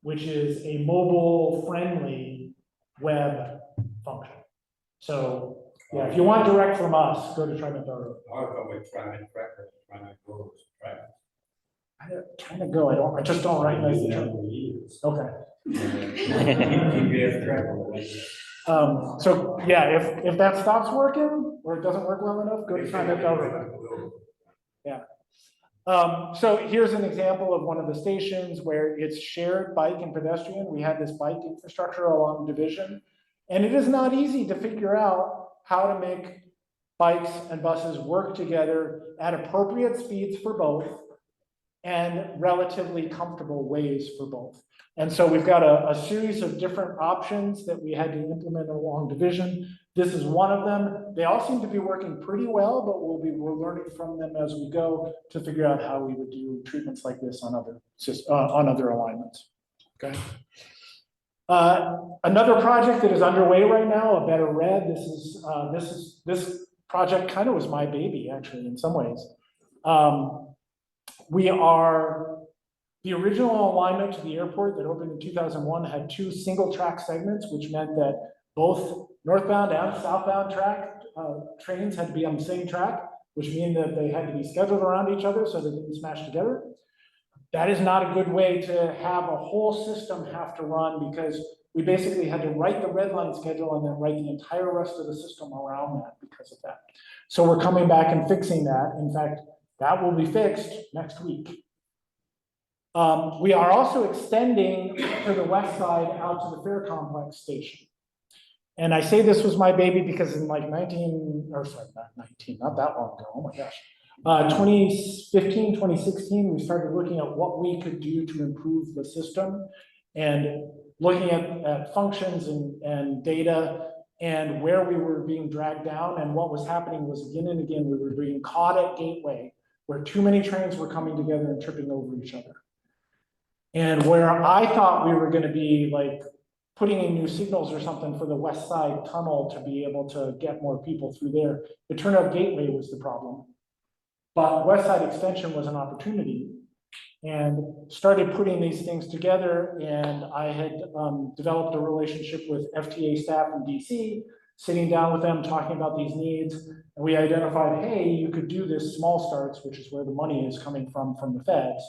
which is a mobile-friendly web function. So, yeah, if you want direct from us, go to TriMet.org. I'll go with TriMet Tracker, TriMet Goals, TriMet. Trying to go, I just don't recognize the term. Okay. GPS tracker. So, yeah, if that stops working, or it doesn't work well enough, go to TriMet.org. Yeah. So here's an example of one of the stations where it's shared bike and pedestrian. We had this bike infrastructure along Division, and it is not easy to figure out how to make bikes and buses work together at appropriate speeds for both and relatively comfortable ways for both. And so we've got a series of different options that we had to implement along Division. This is one of them. They all seem to be working pretty well, but we're learning from them as we go to figure out how we would do treatments like this on other alignments. Okay. Another project that is underway right now, A Better Red. This project kind of was my baby, actually, in some ways. The original alignment to the airport that opened in 2001 had 2 single track segments, which meant that both northbound and southbound trains had to be on the same track, which means that they had to be scheduled around each other so they didn't smash together. That is not a good way to have a whole system have to run, because we basically had to write the red line schedule and then write the entire rest of the system around that because of that. So we're coming back and fixing that. In fact, that will be fixed next week. We are also extending to the west side out to the Fair Complex station. And I say this was my baby because in like not that long ago, oh my gosh. 2015, 2016, we started looking at what we could do to improve the system and looking at functions and data and where we were being dragged down. And what was happening was again and again, we were being caught at Gateway where too many trains were coming together and tripping over each other. And where I thought we were going to be like putting in new signals or something for the west side tunnel to be able to get more people through there, it turned out Gateway was the problem. But West Side Extension was an opportunity, and started putting these things together. And I had developed a relationship with FTA staff in DC, sitting down with them, talking about these needs. And we identified, hey, you could do this small starts, which is where the money is coming from the feds,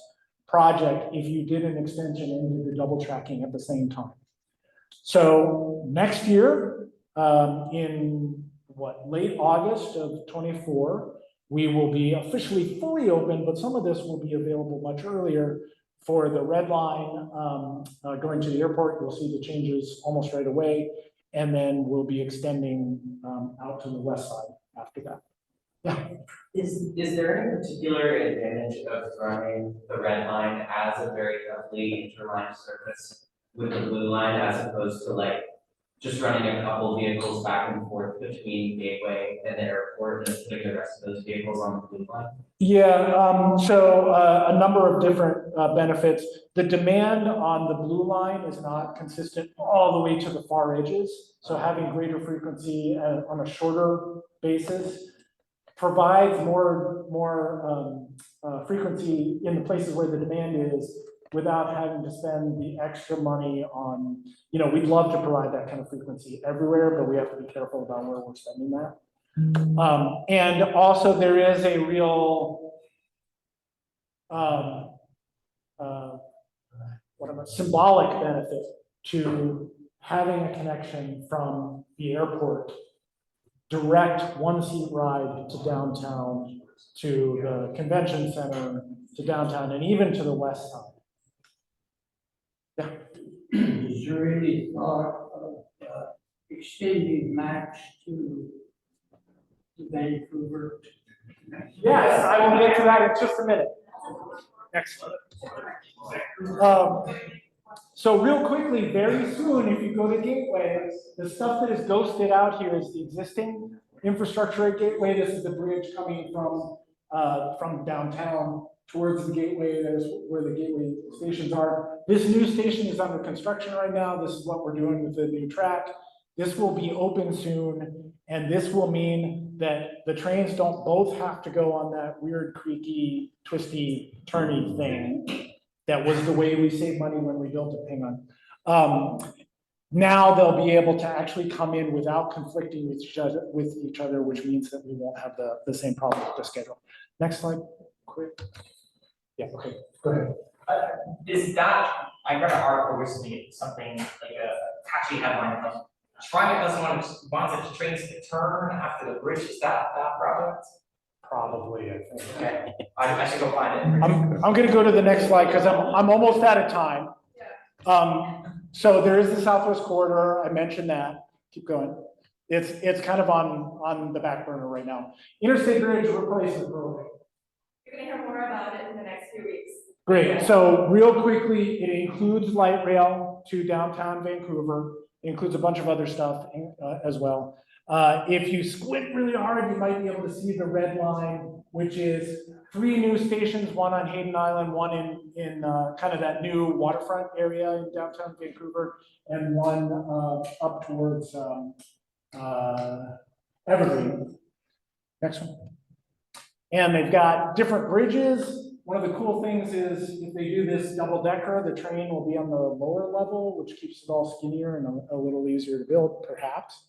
project if you did an extension and did the double tracking at the same time. So next year, in late August of 24, we will be officially fully open, but some of this will be available much earlier for the red line going to the airport. You'll see the changes almost right away. And then we'll be extending out to the west side after that. Yeah. Is there any particular advantage of running the red line as a very heavily interlined surface with the blue line as opposed to like just running a couple vehicles back and forth between Gateway and the airport and just putting the rest of those vehicles on the blue line? Yeah, so a number of different benefits. The demand on the blue line is not consistent all the way to the far edges. So having greater frequency on a shorter basis provides more frequency in the places where the demand is without having to spend the extra money on, we'd love to provide that kind of frequency everywhere, but we have to be careful about where we're spending that. And also there is a real symbolic benefit to having a connection from the airport, direct one-seat ride to downtown, to the convention center, to downtown, and even to the west side. Yeah. Is there any thought of extending Max to Vancouver? Yes, I will get to that in just a minute. Next. So real quickly, very soon, if you go to Gateway, the stuff that is ghosted out here is the existing infrastructure at Gateway. This is the bridge coming from downtown towards the Gateway. That is where the Gateway stations are. This new station is under construction right now. This is what we're doing with the new track. This will be open soon, and this will mean that the trains don't both have to go on that weird creaky, twisty, turny thing. That was the way we saved money when we built a Ping On. Now they'll be able to actually come in without conflicting with each other, which means that we won't have the same problem with the schedule. Next slide, quick. Yeah, okay, go ahead. Is that, I read an article recently, something like a catchy headline, like, TriMet doesn't wants its trains to turn after the bridge, is that project? Probably, I think. Okay, I should go find it. I'm gonna go to the next slide because I'm almost out of time. So there is the Southwest Corridor, I mentioned that, keep going. It's kind of on the back burner right now. Interstate Bridge replacement program. You're gonna hear more about it in the next few weeks. Great, so real quickly, it includes light rail to downtown Vancouver. It includes a bunch of other stuff as well. If you squint really hard, you might be able to see the red line, which is 3 new stations, one on Hayden Island, one in kind of that new waterfront area in downtown Vancouver, and one up towards Evergreen. Next one. And they've got different bridges. One of the cool things is if they do this double decker, the train will be on the lower level, which keeps it all skinnier and a little easier to build, perhaps.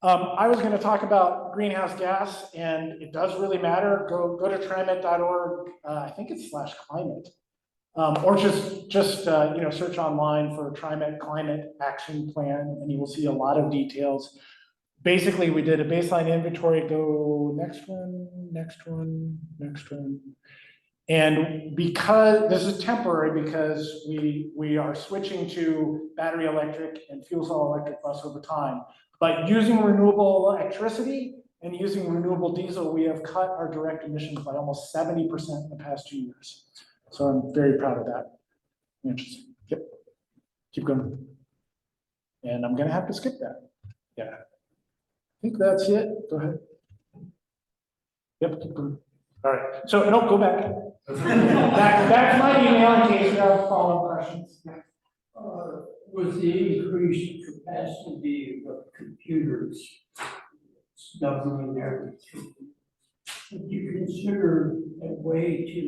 I was going to talk about greenhouse gas, and it does really matter. Go to TriMet.org. I think it's /climate, or just search online for TriMet Climate Action Plan, and you will see a lot of details. Basically, we did a baseline inventory. Go next one, next one, next one. And because this is temporary, because we are switching to battery electric and fuel cell electric bus over time. But using renewable electricity and using renewable diesel, we have cut our direct emissions by almost 70% in the past 2 years. So I'm very proud of that. Interesting. Yep. Keep going. And I'm gonna have to skip that. Yeah. I think that's it. Go ahead. Yep, keep going. All right. So no, go back. back to my email in case you have follow-up questions. With the increased capacity of computers, doubling everything, would you consider a way to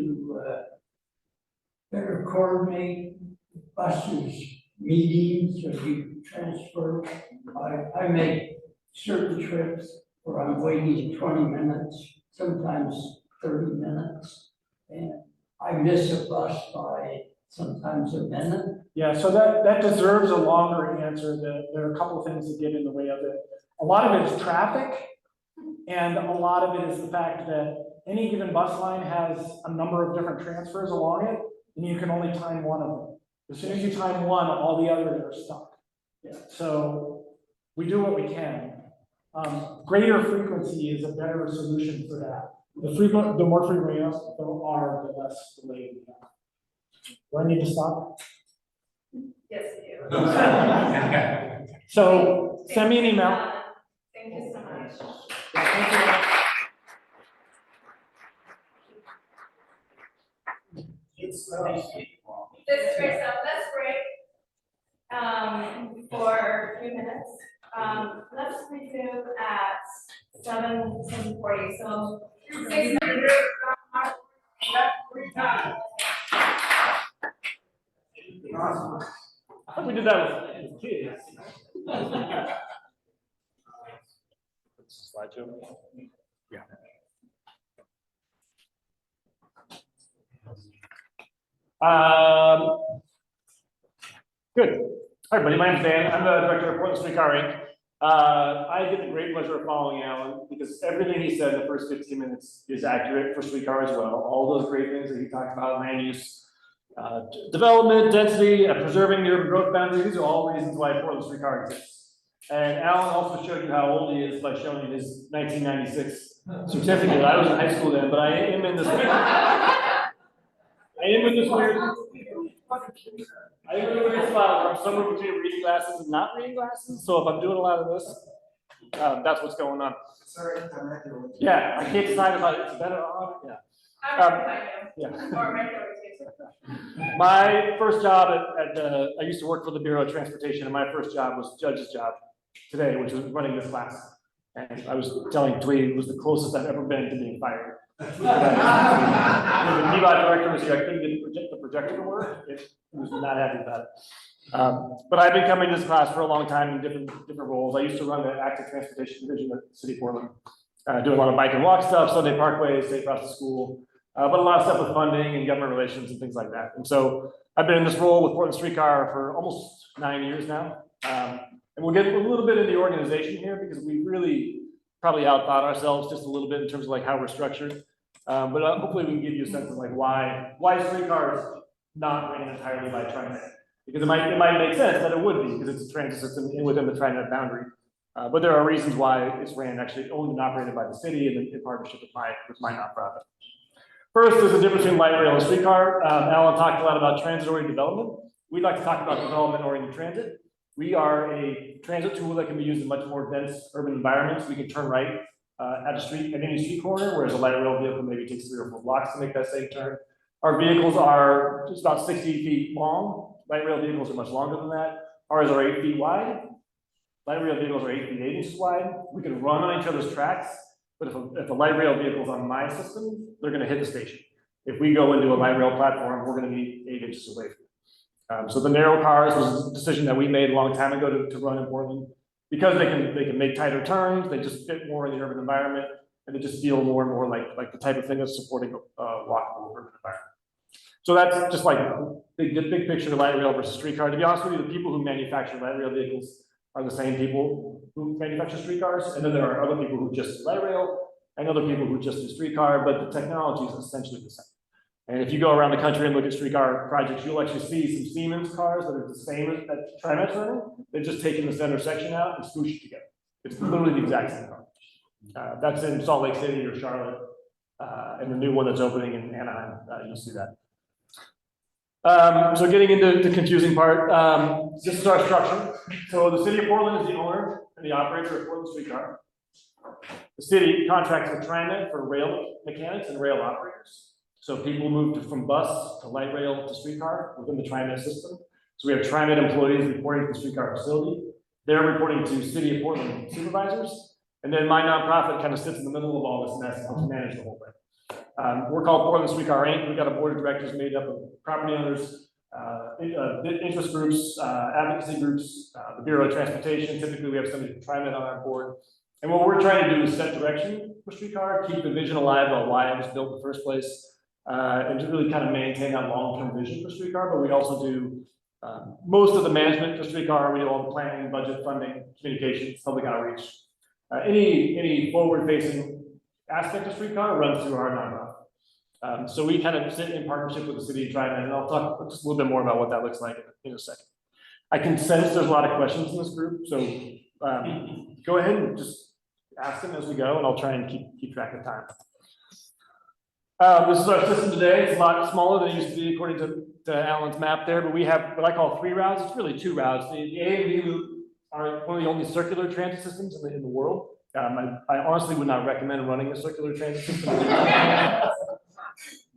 better coordinate buses, meetings, or you transfer? I make certain trips where I'm waiting 20 minutes, sometimes 30 minutes, and I miss a bus by sometimes a minute. Yeah, so that deserves a longer answer. There are a couple of things that get in the way of it. A lot of it is traffic, and a lot of it is the fact that any given bus line has a number of different transfers along it, and you can only time one of them. As soon as you time one, all the others are stuck. Yeah. So we do what we can. Greater frequency is a better solution for that. The more frequent you are, the less delayed we have. Do I need to stop? Yes, you do. So send me an email. Thank you so much. Thank you. This is great stuff. Let's break for a few minutes. Let's resume at 7:40. So 6 minutes. I thought we did that with kids. Slideshow. Yeah. Good. Hi, everybody. My name's Dan. I'm the director of Portland Streetcar Inc. I get the great pleasure of following Alan because everything he said in the first 15 minutes is accurate for Streetcar as well. All those great things that he talked about, land use, development, density, preserving the urban growth boundaries, these are all reasons why Portland Streetcar exists. And Alan also showed you how old he is by showing his 1996 certificate. I was in high school then, but I am in this weird spot where I'm somewhere between reading glasses and not reading glasses. So if I'm doing a lot of this, that's what's going on. Sorry, Yeah, I can't decide if it's better or not. Yeah. My first job I used to work for the Bureau of Transportation, and my first job was judge's job. today, which was running this class. And I was telling Thuy it was the closest I've ever been to being fired. When the PBOT director was here, I couldn't get the projector to work. It was not happy about it. But I've been coming to this class for a long time in different roles. I used to run the active transportation division at the City of Portland, doing a lot of bike and walk stuff, Sunday parkways, safe routes to school, but a lot of stuff with funding and government relations and things like that. And so I've been in this role with Portland Streetcar for almost 9 years now. And we'll get a little bit in the organization here because we really probably outthought ourselves just a little bit in terms of like how we're structured. But hopefully we can give you a sense of like why Streetcar is not ran entirely by TriMet. Because it might make sense that it would be because it's a transit system within the TriMet boundary. But there are reasons why it's ran actually owned and operated by the city and in partnership with my nonprofit. First, there's a difference between light rail and streetcar. Alan talked a lot about transit-oriented development. We'd like to talk about development-oriented transit. We are a transit tool that can be used in much more dense urban environments. We can turn right at any street corner, whereas a light rail vehicle maybe takes 3 or 4 blocks to make that same turn. Our vehicles are just about 60 feet long. Light rail vehicles are much longer than that. Ours are 8 feet wide. Light rail vehicles are 8 feet 8 inches wide. We can run on each other's tracks, but if a light rail vehicle is on my system, they're going to hit the station. If we go into a light rail platform, we're going to be 8 inches away from it. So the narrow cars was a decision that we made a long time ago to run in Portland because they can make tighter turns. They just fit more in the urban environment, and they just feel more and more like the type of thing that's supporting walkable urban environment. So that's just like a big picture of light rail versus streetcar. To be honest with you, the people who manufacture light rail vehicles are the same people who manufacture streetcars, and then there are other people who just do light rail, and other people who just do streetcar, but the technology is essentially the same. And if you go around the country and look at streetcar projects, you'll actually see some Siemens cars that are the same as that TriMet's running. They're just taking the center section out and squoosh it together. It's literally the exact same car. That's in Salt Lake City or Charlotte, and the new one that's opening in Anaheim, you'll see that. So getting into the confusing part, this is our structure. So the City of Portland is the owner and the operator of Portland Streetcar. The city contracts with TriMet for rail mechanics and rail operators. So people move from bus to light rail to streetcar within the TriMet system. So we have TriMet employees reporting to the streetcar facility. They're reporting to City of Portland supervisors. And then my nonprofit kind of sits in the middle of all this mess and helps manage the whole thing. We're called Portland Streetcar Inc. We've got a board of directors made up of property owners, interest groups, advocacy groups, the Bureau of Transportation. Typically, we have somebody from TriMet on our board. And what we're trying to do is set direction for streetcar, keep the vision alive about why it was built in the first place, and to really kind of maintain that long-term vision for streetcar. But we also do most of the management for streetcar. We do all the planning, budget, funding, communications, public outreach. Any forward-facing aspect of streetcar runs through our nonprofit. So we kind of sit in partnership with the city of TriMet, and I'll talk just a little bit more about what that looks like in a second. I can sense there's a lot of questions in this group, so go ahead and just ask them as we go, and I'll try and keep track of time. This is our system today. It's a lot smaller than it used to be according to Alan's map there, but we have what I call 3 routes. It's really 2 routes. The A and B loop are one of the only circular transit systems in the world. I honestly would not recommend running a circular transit system.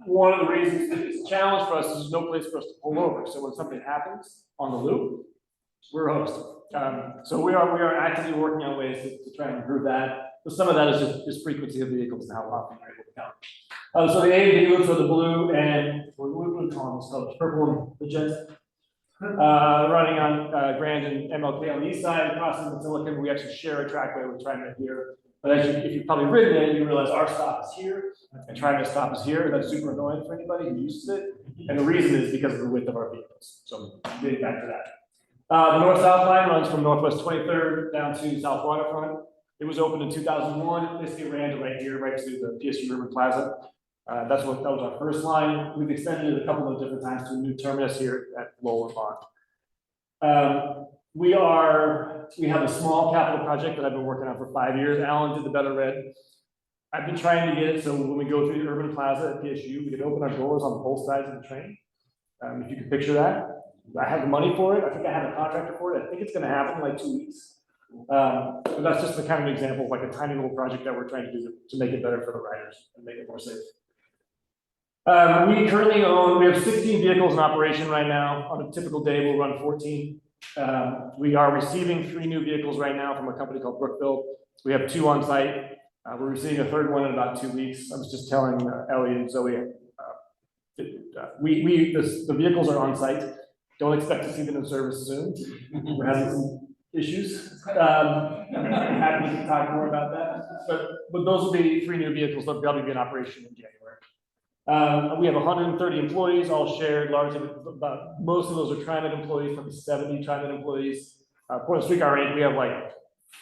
One of the reasons it's a challenge for us is there's no place for us to pull over. So when something happens on the loop, we're host. So we are actively working on ways to try and improve that. But some of that is just frequency of vehicles and how often you're able to count. So the A and B loops are the blue and what do we call this color? Purple and magenta. Running on Grand and MLK on the east side, crossing the Silicon. We actually share a trackway with TriMet here. But if you've probably ridden it, you realize our stop is here and TriMet stop is here. That's super annoying for anybody who uses it. And the reason is because of the width of our vehicles. So getting back to that. The north-south line runs from Northwest 23rd down to South Waterfront. It was opened in 2001. It basically ran to right here, right to the PSU Urban Plaza. That was our first line. We've extended it a couple of different times to a new terminus here at Lowell and Bond. We have a small capital project that I've been working on for 5 years. Alan did the Better Red. I've been trying to get it so when we go through the Urban Plaza at PSU, we can open our doors on both sides of the train. If you can picture that. I have the money for it. I think I have a contractor for it. I think it's going to happen in like 2 weeks. But that's just the kind of example of like a tiny little project that we're trying to do to make it better for the riders and make it more safe. We have 16 vehicles in operation right now. On a typical day, we'll run 14 We are receiving 3 new vehicles right now from a company called Brookville. We have 2 on site. We're receiving a 3rd one in about 2 weeks. I was just telling Ellie and Zoe, the vehicles are on site. Don't expect to see them in service soon. We're having some issues. Happy to talk more about that. But those will be 3 new vehicles. They'll probably be in operation in January. We have 130 employees, all shared largely with most of those are TriMet employees, probably 70 TriMet employees. Portland Streetcar Inc., we have like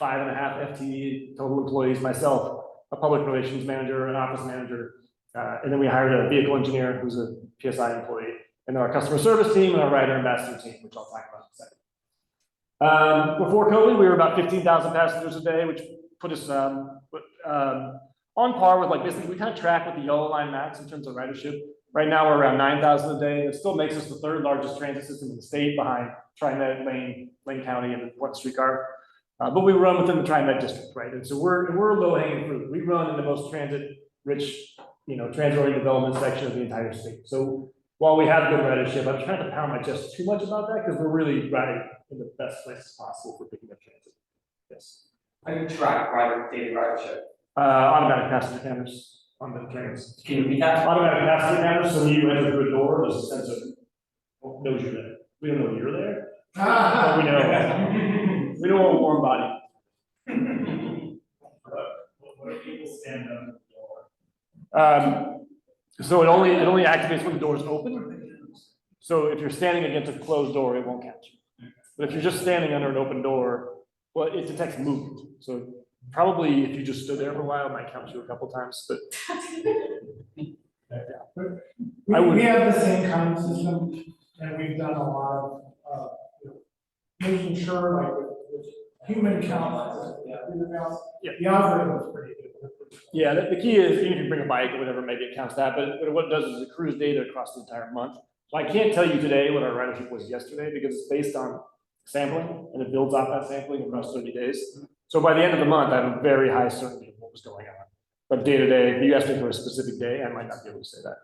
5.5 FTE total employees, myself, a public relations manager, an office manager, and then we hired a vehicle engineer who's a PSI employee, and then our customer service team and our rider ambassador team, which I'll talk about in a second. Before COVID, we were about 15,000 passengers a day, which put us on par with, like, basically we kind of track with the Yellow Line Max in terms of ridership. Right now we're around 9,000 a day. It still makes us the 3rd largest transit system in the state behind TriMet, Lane County, and Portland Streetcar. But we run within the TriMet district, right? And so we're low hanging fruit. We run in the most transit-rich, transit-oriented development section of the entire state. So while we have good ridership, I'm trying to pound my chest too much about that because we're really riding in the best places possible for picking up transit. Yes. How do you track daily ridership? Automatic passenger cameras on the trains. Can you repeat that? Automatic passenger cameras, so when you enter through a door, there's a sense of, knows you're there. We don't know you're there, but we know, we know a warm body. What if people stand up at the door? So it only activates when the door is open. So if you're standing against a closed door, it won't catch you. But if you're just standing under an open door, well, it detects movement. So probably if you just stood there for a while, it might count you a couple times, but. We have the same kind of system, and we've done a lot of, making sure, like, with human count, the algorithm is pretty good. Yeah, the key is, even if you bring a bike or whatever, maybe it counts that, but what it does is it accrues data across the entire month. So I can't tell you today what our ridership was yesterday, because it's based on sampling, and it builds off that sampling across 30 days. So by the end of the month, I have a very high certainty of what was going on. But day to day, if you ask me for a specific day, I might not be able to say that.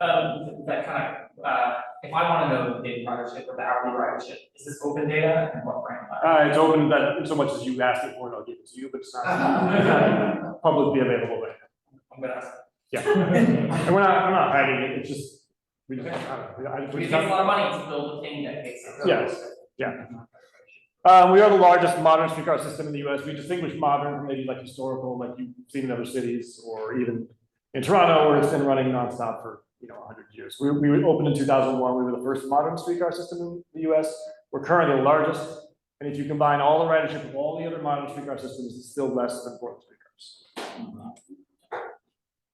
That kind of, if I want to know the daily ridership or the hourly ridership, is this open data and what frame? It's open that in so much as you ask it for it, I'll give it to you, but it's not publicly available right now. I'm gonna ask. Yeah, and we're not hiding it. It's just we just It takes a lot of money to build a thing that takes. Yes, yeah. We are the largest modern streetcar system in the US. We distinguish modern from maybe like historical, like you've seen in other cities, or even in Toronto, where it's been running nonstop for 100 years. We opened in 2001. We were the first modern streetcar system in the US. We're currently the largest, and if you combine all the ridership of all the other modern streetcar systems, it's still less than Portland streetcars.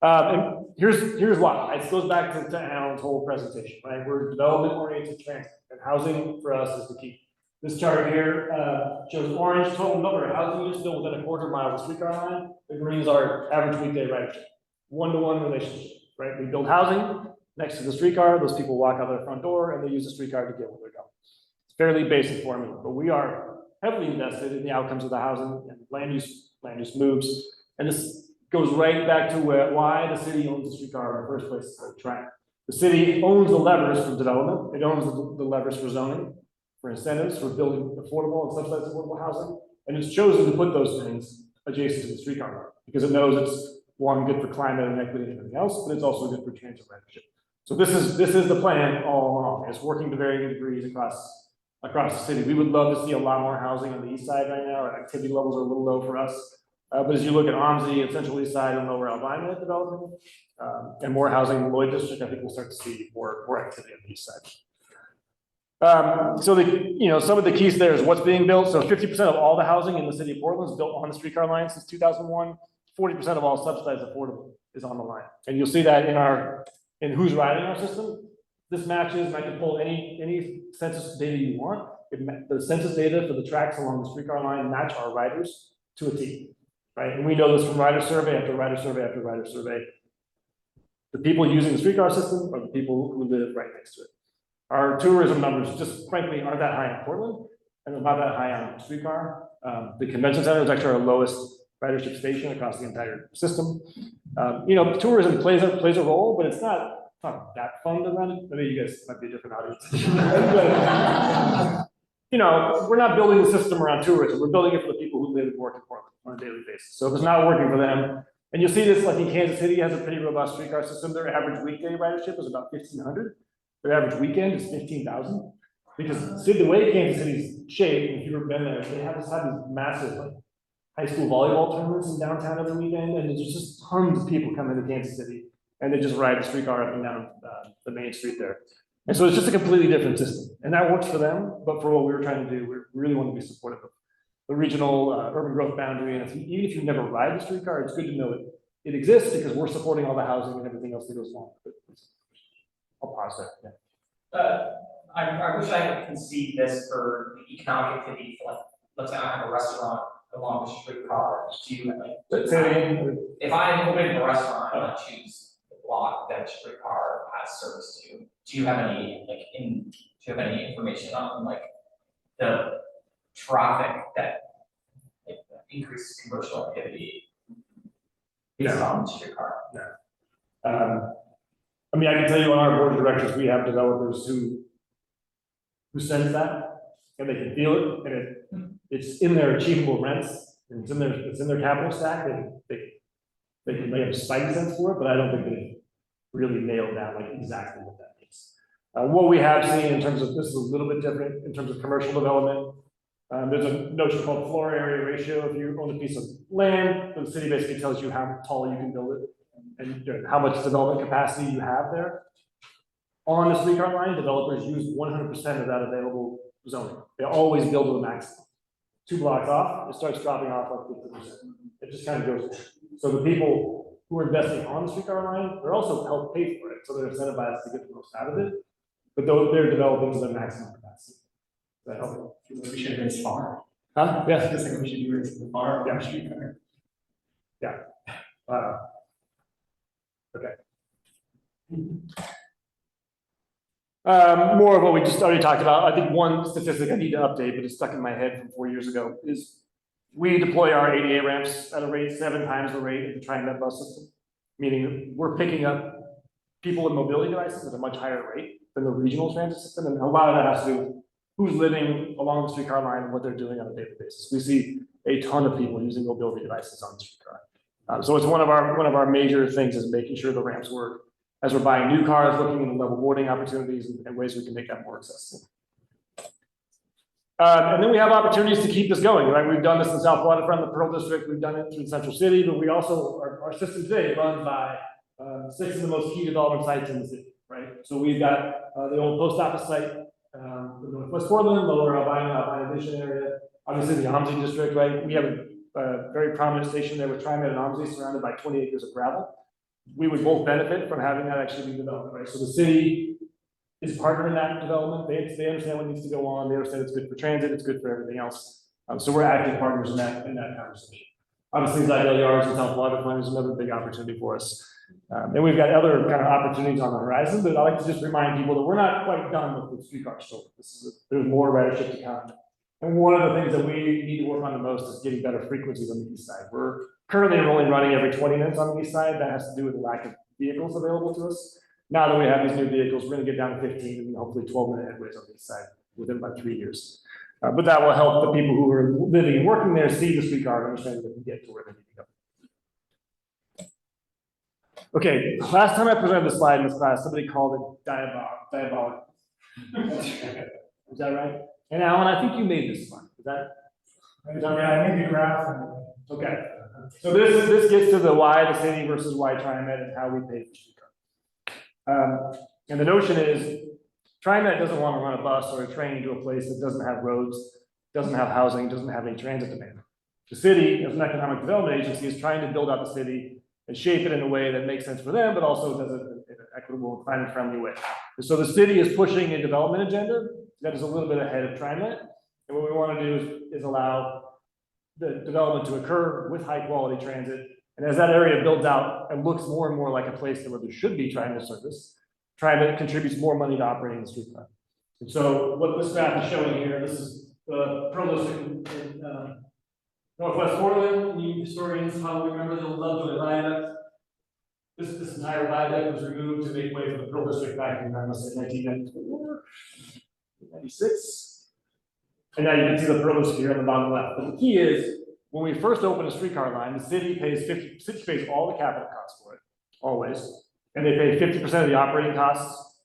And here's why. It goes back to Alan's whole presentation, right? We're development-oriented transit, and housing for us is the key. This chart here shows orange total number of housing units built within a quarter mile of the streetcar line. The green is our average weekday ridership. 1-to-1 relationship, right? We build housing next to the streetcar. Those people walk out their front door and they use the streetcar to get where they're going. It's fairly basic formula, but we are heavily invested in the outcomes of the housing and land use moves. And this goes right back to why the city owns the streetcar in the first place. The city owns the levers for development. It owns the levers for zoning, for incentives, for building affordable and subsidized affordable housing. And it's chosen to put those things adjacent to the streetcar line because it knows it's one, good for climate and equity and everything else, but it's also good for transit ridership. So this is the plan all along. It's working to varying degrees across the city. We would love to see a lot more housing on the east side right now. Our activity levels are a little low for us. But as you look at OMSI and Central East Side and Lower Albina developing, and more housing in the Lloyd District, I think we'll start to see more activity on the east side. So some of the keys there is what's being built. So 50% of all the housing in the city of Portland is built on the streetcar line since 2001. 40% of all subsidized affordable is on the line. And you'll see that in who's riding our system. This matches, and I can pull any census data you want. The census data for the tracks along the streetcar line match our riders to a T, right? And we know this from rider survey after rider survey after rider survey. The people using the streetcar system are the people who live right next to it. Our tourism numbers just frankly aren't that high in Portland, and they're not that high on the streetcar. The convention center is actually our lowest ridership station across the entire system. Tourism plays a role, but it's not not that fun to run it. I mean, you guys might be a different audience. But, you know, we're not building the system around tourism. We're building it for the people who live and work in Portland on a daily basis. So if it's not working for them, and you'll see this, like in Kansas City has a pretty robust streetcar system. Their average weekday ridership is about 1,500. Their average weekend is 15,000. Because see, the way Kansas City's shaped, if you've ever been there, they have these massive like high school volleyball tournaments in downtown every weekend, and there's just tons of people come into Kansas City, and they just ride the streetcar up and down the main street there. And so it's just a completely different system, and that works for them. But for what we were trying to do, we really want to be supportive of the regional urban growth boundary. And even if you never ride the streetcar, it's good to know it exists because we're supporting all the housing and everything else that goes along with it. I'll pause there. Yeah. I wish I could conceive this for the economic activity for like, let's say I have a restaurant along the streetcar. Do you like, Say it again. if I'm opening a restaurant, I want to choose the block that a streetcar has service to. Do you have any do you have any information on like the traffic that like, increases commercial activity based on the streetcar? I mean, I can tell you on our board of directors, we have developers who sense that, and they can feel it, and it's in their achievable rents, and it's in their capital stack, and they have a spidey sense for it, but I don't think they really nailed down like exactly what that means. What we have seen in terms of, this is a little bit different in terms of commercial development. There's a notion called floor area ratio. If you own a piece of land, the city basically tells you how tall you can build it and how much development capacity you have there. On the streetcar line, developers use 100% of that available zoning. They always build to the maximum. 2 blocks off, it starts dropping off like 50%. It just kind of goes. So the people who are investing on the streetcar line, they're also help pay for it. So they're incentivized to get the most out of it, but they're developing to their maximum capacity. Does that help? We should raise farm. Huh? Yeah. Just like we should do raise the farm on the streetcar. Yeah. Okay. More of what we just already talked about. I think one statistic I need to update, but it's stuck in my head from 4 years ago, is we deploy our ADA ramps at a rate 7 times the rate of the TriMet bus system, meaning we're picking up people with mobility devices at a much higher rate than the regional transit system, and a lot of that has to do with who's living along the streetcar line and what they're doing on a daily basis. We see a ton of people using mobility devices on the streetcar. So it's one of our major things is making sure the ramps work. As we're buying new cars, looking into level boarding opportunities and ways we can make that more accessible. And then we have opportunities to keep this going, right? We've done this in South Waterfront, the Pearl District, we've done it through Central City, but we also, our system today runs by 6 of the most key development sites in the city, right? So we've got the old post office site, the Northwest Portland, Lower Albina Vision area, obviously the OMSI district, right? We have a very prominent station there with TriMet and OMSI surrounded by 20 acres of gravel. We would both benefit from having that actually be developed, right? So the city is partnering in that development. They understand what needs to go on. They understand it's good for transit. It's good for everything else. So we're active partners in that conversation. Obviously, Zidell Yards and South Waterfront is another big opportunity for us. And we've got other kind of opportunities on the horizon, but I like to just remind people that we're not quite done with the streetcar story. There's more ridership to come. And one of the things that we need to work on the most is getting better frequencies on the east side. We're currently only running every 20 minutes on the east side. That has to do with the lack of vehicles available to us. Now that we have these new vehicles, we're going to get down to 15 and hopefully 12-minute headways on the east side within about 3 years. But that will help the people who are living and working there see the streetcar and understand that they can get to where they need to go. Okay, last time I presented this slide in this class, somebody called it diabolic. Is that right? And Alan, I think you made this slide. Is that right? I made the graph. Okay. So this gets to the why the city versus why TriMet and how we pay for streetcar. And the notion is TriMet doesn't want to run a bus or a train to a place that doesn't have roads, doesn't have housing, doesn't have any transit demand. The city, as an economic development agency, is trying to build out the city and shape it in a way that makes sense for them, but also does it in an equitable and climate-friendly way. And so the city is pushing a development agenda that is a little bit ahead of TriMet. And what we want to do is allow the development to occur with high-quality transit. And as that area builds out and looks more and more like a place where there should be TriMet service, TriMet contributes more money to operating the streetcar. And so what this graph is showing here, this is the Pearl District in Northwest Portland. You historians probably remember the old Love Joy Viaduct. This entire viaduct was removed to make way for the Pearl District back in, I must say, 1994, 96. And now you can see the Pearl District here on the bottom left. But the key is, when we first open a streetcar line, the city pays all the capital costs for it, always. And they pay 50% of the operating costs.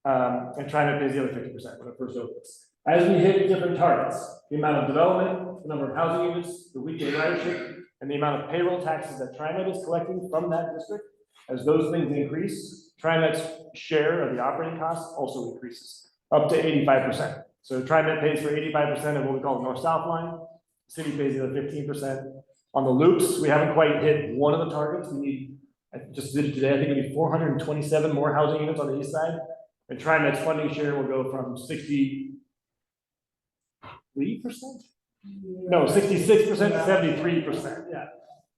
And TriMet pays the other 50% when it first opens. As we hit different targets, the amount of development, the number of housing units, the weekly ridership, and the amount of payroll taxes that TriMet is collecting from that district, as those things increase, TriMet's share of the operating costs also increases, up to 85%. So TriMet pays for 85% of what we call the north-south line, the city pays the other 15%. On the loops, we haven't quite hit one of the targets. We need, I just did it today, I think we need 427 more housing units on the east side. And TriMet's funding share will go from 63%? No, 66% to 73%, yeah.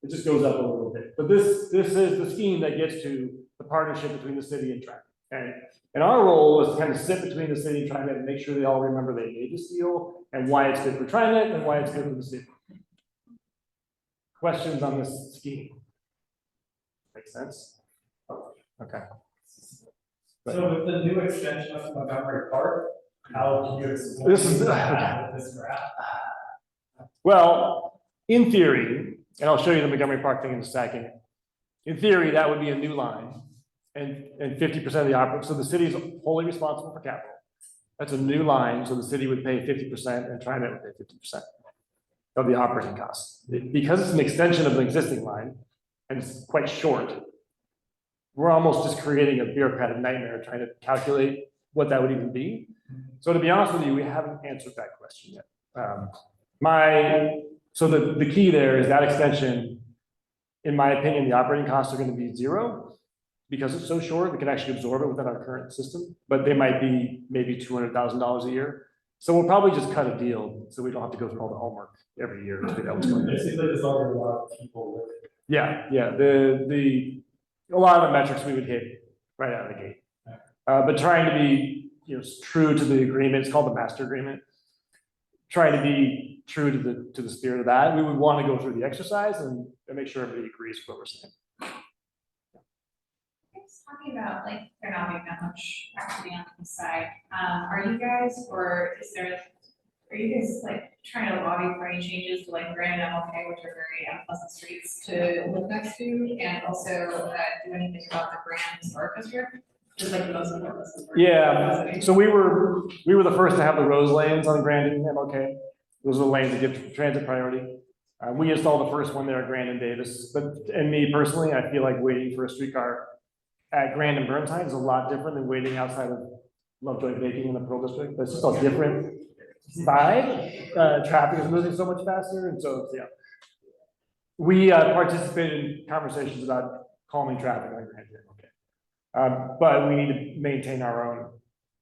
It just goes up a little bit. But this is the scheme that gets to the partnership between the city and TriMet. Okay? And our role is to kind of sit between the city and TriMet and make sure they all remember they made this deal and why it's good for TriMet and why it's good for the city. Questions on this scheme? Make sense? Okay. So with the new extension of Montgomery Park, how do you explain This is that with this graph? Well, in theory, and I'll show you the Montgomery Park thing in a second. In theory, that would be a new line and 50% of the operating, so the city is wholly responsible for capital. That's a new line, so the city would pay 50% and TriMet would pay 50% of the operating costs. Because it's an extension of an existing line and it's quite short, we're almost just creating a bureaucratic nightmare trying to calculate what that would even be. So to be honest with you, we haven't answered that question yet. So the key there is that extension, in my opinion, the operating costs are going to be zero because it's so short, we can actually absorb it within our current system, but they might be maybe $200,000 a year. So we'll probably just cut a deal so we don't have to go through all the homework every year to figure out what's going on. It seems like there's already a lot of people with it. Yeah, a lot of the metrics we would hit right out of the gate. But trying to be, true to the agreement, it's called the master agreement. Trying to be true to the spirit of that, we would want to go through the exercise and make sure everybody agrees with what we're saying. Talking about like there not being that much activity on the side, are you guys like trying to lobby for any changes to like Grand and MLK, which are very unpleasant streets to live next to, and also do anything about the Grand Historic District? Just like the most important. Yeah, so we were the first to have the Rose lanes on Grand and MLK. Those are the lanes that get transit priority. We installed the first one there at Grand and Davis, and me personally, I feel like waiting for a streetcar at Grand and Burnside is a lot different than waiting outside of Lovejoy Baking in the Pearl District. That's just a different vibe. Traffic is moving so much faster, and so yeah. We participated in conversations about calming traffic on Grand and MLK. But we need to maintain our own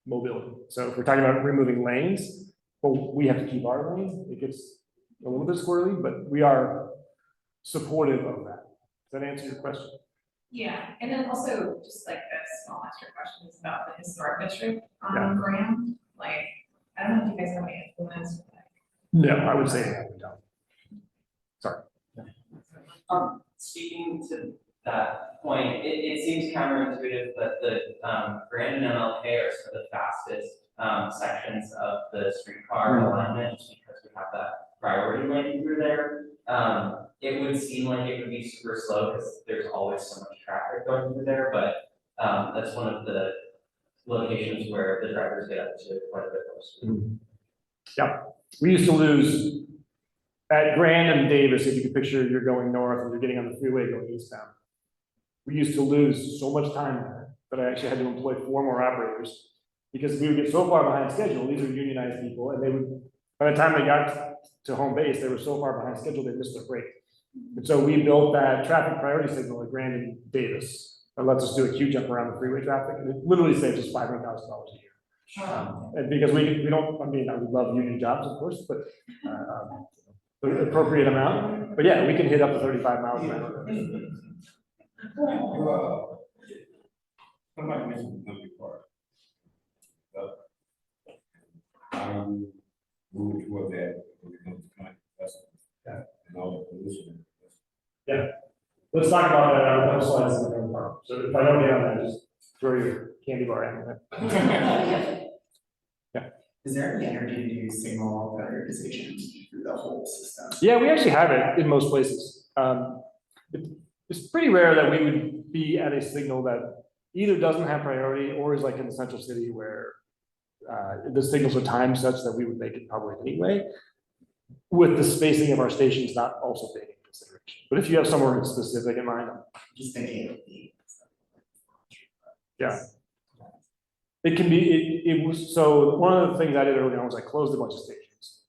mobility. So if we're talking about removing lanes, well, we have to keep our lane. It gets a little bit squirrely, but we are supportive of that. Does that answer your question? Yeah, and then also just like a small extra question is about the historic district on Yeah. Graham. Like, I don't know if you guys have any influence with that. No, I would say that we don't. Sorry. Speaking to that point, it seems counterintuitive that the Grand and MLK are some of the fastest sections of the streetcar alignment, just because we have that priority lane through there. It would seem like it would be super slow because there's always so much traffic going through there, but that's one of the locations where the drivers get up to quite a bit more speed. Yeah, we used to lose at Grand and Davis, if you could picture you're going north and you're getting on the freeway going eastbound. We used to lose so much time there that I actually had to employ 4 more operators because we would get so far behind schedule. These are unionized people, and they would, by the time they got to home base, they were so far behind schedule they missed their break. And so we built that traffic priority signal at Grand and Davis that lets us do a queue jump around the freeway traffic, and it literally saves us $500,000 a year. And because we don't, I mean, I would love union jobs, of course, but the appropriate amount. But yeah, we can hit up to 35 miles an hour. Somebody mentioned the Montgomery Park. I'm moving toward that when it comes to kind of investment and all the pollution. Yeah. let's talk about that on one slide in the part. So if I don't get on that, just throw your candy bar in. Is there any energy to do signal prioritization through the whole system? Yeah, we actually have it in most places. It's pretty rare that we would be at a signal that either doesn't have priority or is like in the central city where the signals are timed such that we would make it public anyway, with the spacing of our stations not also taken into consideration. But if you have somewhere specific in mind, Just thinking of the. yeah. It can be, it was, so one of the things I did early on was I closed a bunch of stations,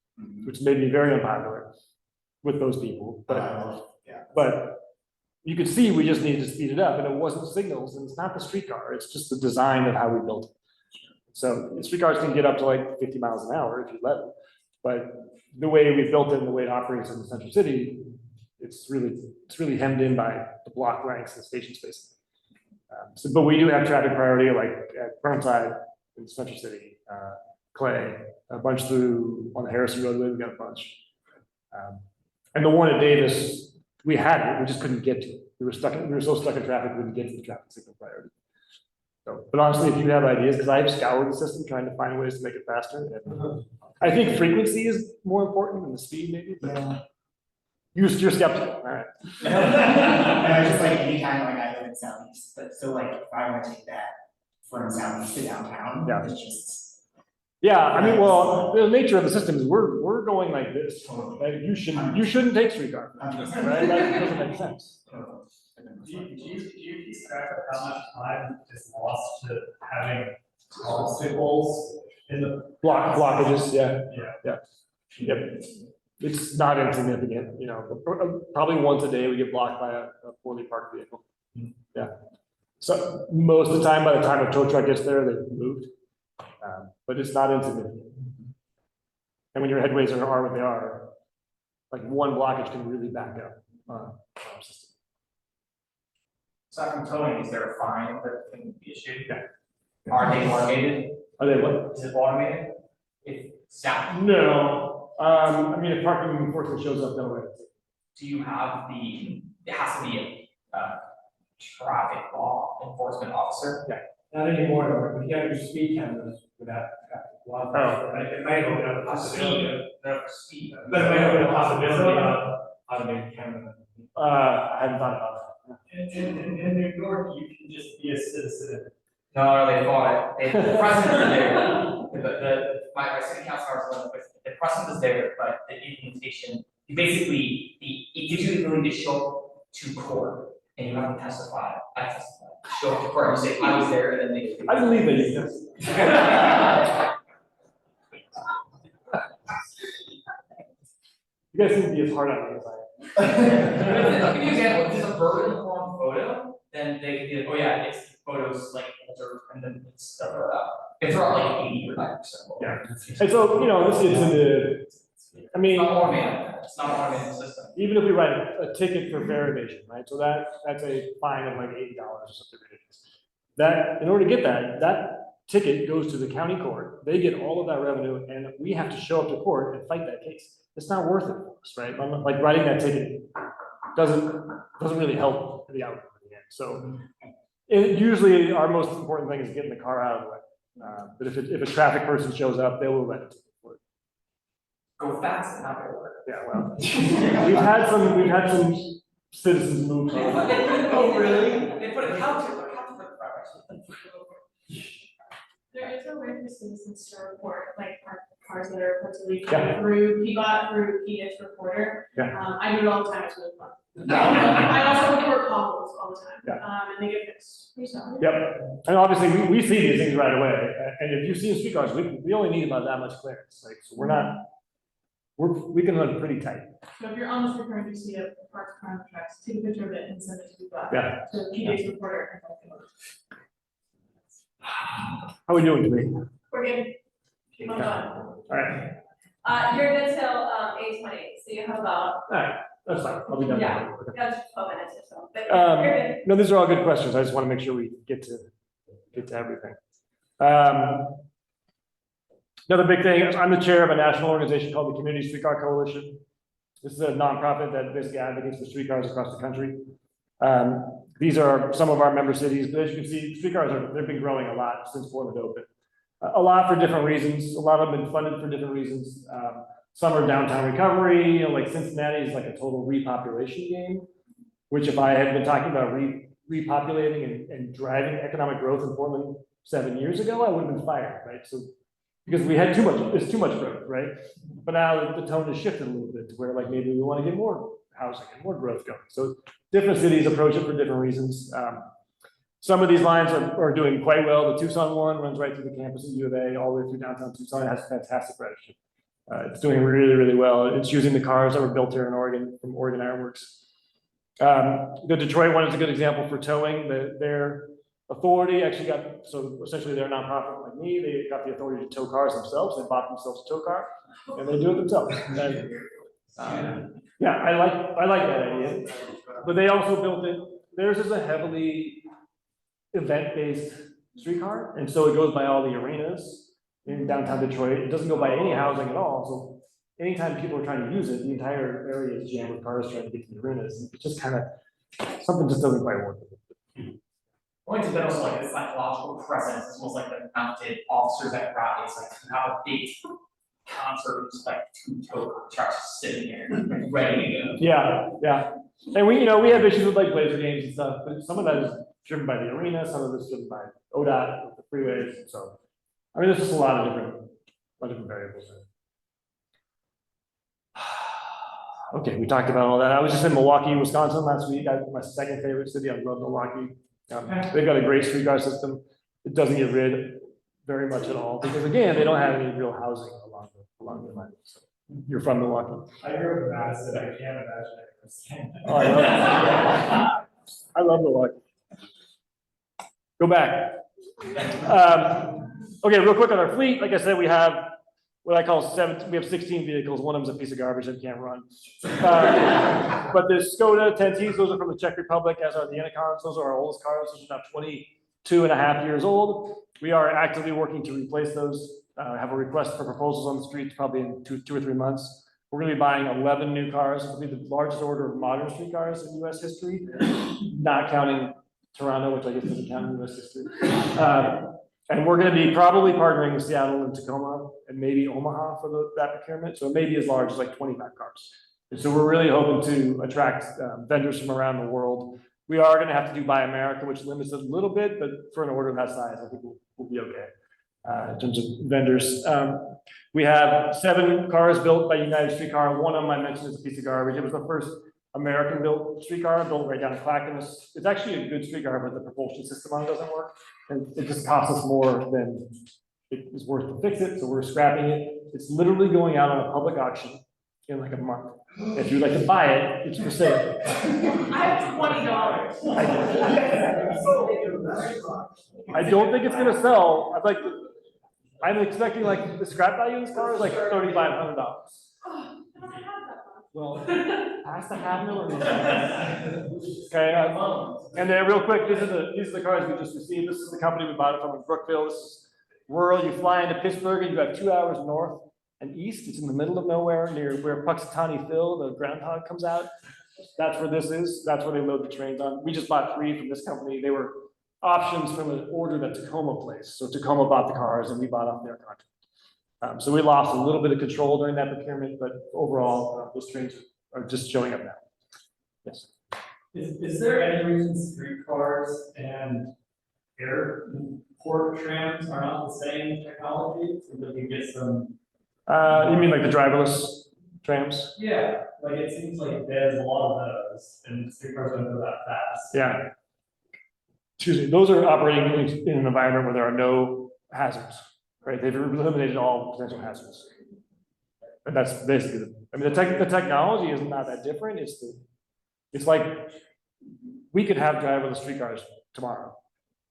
which made me very unpopular with those people, Yeah. but you could see we just needed to speed it up, and it wasn't signals, and it's not the streetcar, it's just the design of how we built it. So the streetcars can get up to like 50 miles an hour if you let them, but the way we built it and the way it operates in the central city, it's really hemmed in by the block ranks and station space. But we do have traffic priority, like at Burnside in Central City, Clay, a bunch through on the Harrison roadway, we got a bunch. And the one at Davis, we had it, we just couldn't get to it. We were so stuck in traffic, we couldn't get to the traffic signal priority. So, but honestly, if you have ideas, because I've scoured the system trying to find ways to make it faster. And I think frequency is more important than the speed, maybe, but you're skeptical, all right. And I just like anytime like I live in Southeast, but so like if I want to take that from Southeast to downtown, Yeah. it's just. Yeah, I mean, well, the nature of the system is we're going like this. Right? You shouldn't take streetcar, right? That doesn't make sense. Do you keep track of how much time is lost to having obstacles in the Blockages, yeah. Yeah. Yep. It's not insignificant, you know, probably once a day we get blocked by a poorly parked vehicle. Yeah. So most of the time, by the time a tow truck gets there, they've moved. But it's not insignificant. And when your headways are what they are, like one blockage can really back up our system. Aside from towing, is there a fine that can be issued? Yeah. Are they automated? Are they what? Is it automated? If staff, No. I mean, if parking enforcement shows up, they'll write it. do you have it has to be a traffic law enforcement officer? Not anymore, we can't use speed cameras without traffic law. Oh. It might open up a possibility, No, for speed. but it might open a possibility of automated camera. I hadn't thought about In New York, you can just be a citizen. No, they fought it. The precedent is there. My city councilor was with the precedent is there, but the implementation, basically, it gives you the ability to show up to court and you have to testify. I testify. Show up to court and say, I was there, and then they. I believe that you can. You guys seem to be as hard on me as I am. I'll give you an example, if it's a vertical informed photo, then they can be like, oh yeah, it's photos like altered, and then it's stuff like that. If they're like 80 or 90%. Yeah. And so, you know, this gets into, I mean. It's not automated, it's not an automated system. Even if we write a ticket for fare evasion, right, so that's a fine of like $80 or something ridiculous. That, in order to get that ticket goes to the county court, they get all of that revenue, and we have to show up to court and fight that case. It's not worth it for us, right? Like writing that ticket doesn't really help the outcome in the end. So usually our most important thing is getting the car out of the way. But if a traffic person shows up, they will write a ticket for it. Go fast and not go work. Yeah, well, we've had some citizens move. Oh, really? They put a counter for There is a way for citizens to report, like cars that are reportedly Yeah. through PBOT, through PDIS reporter. Yeah. I do it all the time, it's really fun. I also report potholes all the time, Yeah. and they get fixed. Yep, and obviously, we see these things right away, and if you see in streetcars, we only need about that much clearance, like, so we can run pretty tight. So if you're on the streetcar and you see a parked car on the tracks, take a picture of it and send it to PBOT. Yeah. To PDIS reporter. How are we doing today? We're good. Keep on going. All right, You're good till 8:20, so you have about, all right, that's fine, I'll be done. Yeah. Okay. that's 12 minutes or so, but Um, you're good. No, these are all good questions, I just want to make sure we get to everything. Another big thing, I'm the chair of a national organization called the Community Streetcar Coalition. This is a nonprofit that basically advocates for streetcars across the country. These are some of our member cities, but as you can see, streetcars they've been growing a lot since Portland opened. A lot for different reasons. A lot of them have been funded for different reasons. Some are downtown recovery, you know, like Cincinnati is like a total repopulation game, which if I had been talking about repopulating and driving economic growth in Portland 7 years ago, I would have been fired, right? So, because we had it's too much growth, right? But now the tone has shifted a little bit to where like maybe we want to get more housing and more growth going. So different cities approach it for different reasons. Some of these lines are doing quite well. The Tucson one runs right through the campus at U of A, all the way through downtown Tucson. It has fantastic ridership. It's doing really, really well. It's using the cars that were built here in Oregon from Oregon Ironworks. The Detroit one is a good example for towing. Their authority actually got, so essentially they're a nonprofit like me. They got the authority to tow cars themselves. They bought themselves a tow car and they do it themselves. Yeah, I like that idea. But they also built it. Theirs is a heavily event-based streetcar, and so it goes by all the arenas in downtown Detroit. It doesn't go by any housing at all. So anytime people are trying to use it, the entire area is jammed with cars trying to get to the arenas. It's just kind of something just doesn't quite work. Going to that also like the psychological presence, as well as like the mounted officers at rallies, like you have a big concert, just like 2 tow trucks sitting there, like, ready to go. Yeah, yeah. And we have issues with like laser games and stuff, but some of that is driven by the arena, some of it's driven by ODOT, with the freeways. So, I mean, there's just a lot of different variables there. Okay, we talked about all that. I was just in Milwaukee, Wisconsin last week. My second favorite city. I love Milwaukee. They've got a great streetcar system. It doesn't get rid very much at all because again, they don't have any real housing along the line. So you're from Milwaukee. I grew up in Madison. I can't imagine it. Oh, I love Milwaukee. Go back. Okay, real quick on our fleet. Like I said, we have what I call 16 vehicles. One of them's a piece of garbage that can't run. But the Skoda 10Ts, those are from the Czech Republic, as are the Enikons. Those are our oldest cars. Those are now 22 and a half years old. We are actively working to replace those. Have a request for proposals on the streets probably in two or 3 months. We're going to be buying 11 new cars. It'll be the largest order of modern streetcars in U.S. history, not counting Toronto, which I guess doesn't count in U.S. history. And we're going to be probably partnering with Seattle and Tacoma and maybe Omaha for that procurement. So it may be as large as like 25 cars. And so we're really hoping to attract vendors from around the world. We are going to have to do Buy America, which limits it a little bit, but for an order of that size, I think we'll be okay in terms of vendors. We have 7 cars built by United Streetcar. One of them I mentioned is a piece of garbage. It was the first American-built streetcar built right down in Clackamas. It's actually a good streetcar, but the propulsion system on it doesn't work. And it just costs us more than it is worth to fix it, so we're scrapping it. It's literally going out on a public auction in like a month. If you'd like to buy it, it's for sale. I have $20. I don't think it's gonna sell. I'm expecting like the scrap value of this car is like $3,500. Well, has to have no. Okay, and then real quick, these are the cars we just received. This is the company we bought it from in Brookville. This is rural. You fly into Pittsburgh and you have 2 hours north and east. It's in the middle of nowhere near where Puxatawny Phil, the groundhog, comes out. That's where this is. That's where they load the trains on. We just bought 3 from this company. They were options from an order that Tacoma placed. So Tacoma bought the cars and we bought off their contract. So we lost a little bit of control during that procurement, but overall, those trains are just showing up now. Yes. Is there any reason streetcars and airport trams are not the same technology? So that we get some. You mean like the driverless trams? Yeah, like it seems like there's a lot of those, and streetcars don't go that fast. Yeah. Excuse me. Those are operating in an environment where there are no hazards. Right, they've eliminated all potential hazards. And that's basically, the technology is not that different. It's like, we could have driverless streetcars tomorrow.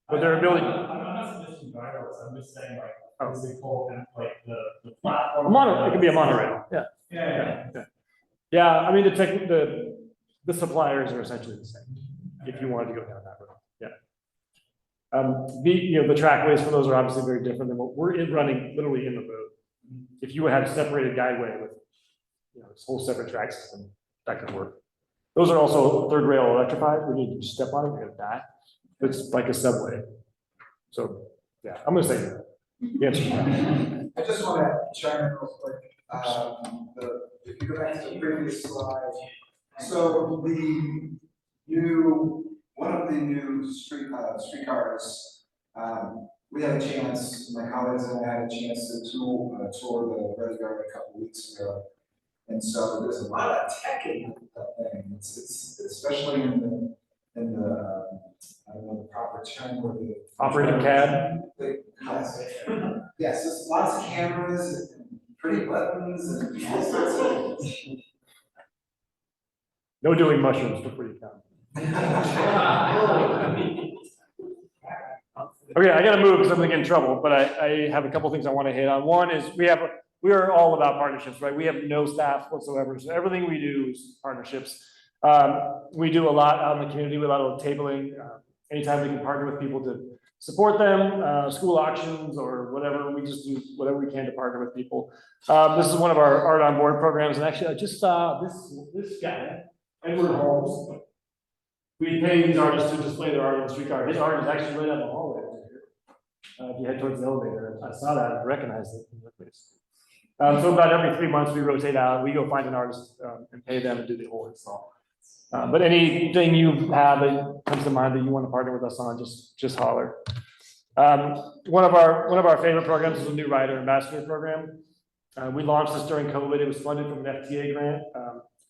But their ability. I'm not suggesting driverless, I'm just saying like, physical and like the platform. It could be a monorail, yeah. Yeah, I mean, the suppliers are essentially the same, if you wanted to go down that road, yeah. The trackways for those are obviously very different than what we're running literally in the road. If you had a separated guideway with, this whole separate track system, that could work. Those are also third rail electrified, when you step on it, you're gonna die. It's like a subway. So, yeah, I'm gonna say that. Yes. I just want to chime in real quick. If you go back to the previous slide, so one of the new streetcars, we had a chance, my colleagues and I had a chance to tour the Red Yard a couple weeks ago. And so there's a lot of tech in that thing. It's especially in the I don't know the proper term for the Operating CAD. Yes, yes, there's lots of cameras and pretty buttons and all sorts of things. No doing mushrooms before you come. Okay, I gotta move because I'm gonna get in trouble, but I have a couple things I want to hit on. One is we are all about partnerships, right? We have no staff whatsoever, so everything we do is partnerships. We do a lot out in the community with a lot of tabling. Anytime we can partner with people to support them, school auctions or whatever, we just do whatever we can to partner with people. This is one of our Art on Board programs, and actually I just saw this guy, Edward Holmes. We pay these artists to display their art on the streetcar. His art is actually right down the hallway over here. If you head towards the elevator, I saw that and recognized it. So about every 3 months, we rotate out, we go find an artist and pay them to do the whole install. But anything you have that comes to mind that you want to partner with us on, just holler. One of our favorite programs is a new Rider Ambassador program. We launched this during COVID. It was funded from an FTA grant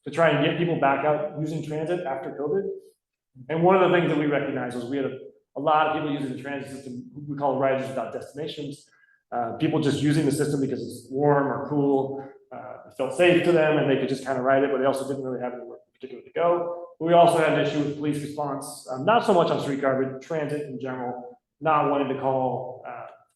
to try and get people back out using transit after COVID. And one of the things that we recognized was we had a lot of people using the transit system, we call riders without destinations. People just using the system because it's warm or cool, it felt safe to them and they could just kind of ride it, but they also didn't really have anywhere particular to go. But we also had an issue with police response, not so much on streetcar, but transit in general, not wanting to call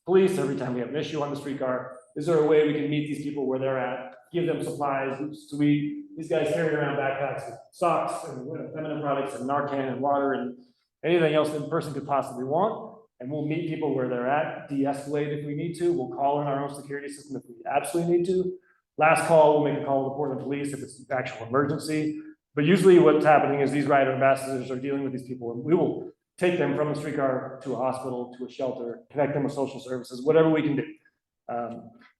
police every time we have an issue on the streetcar. Is there a way we can meet these people where they're at, give them supplies? So these guys carry around backpacks with socks and feminine products and Narcan and water and anything else that a person could possibly want. And we'll meet people where they're at, de-escalate if we need to. We'll call in our own security system if we absolutely need to. Last call, we'll make a call to the Portland Police if it's an actual emergency. But usually what's happening is these rider ambassadors are dealing with these people, and we will take them from the streetcar to a hospital, to a shelter, connect them with social services, whatever we can do.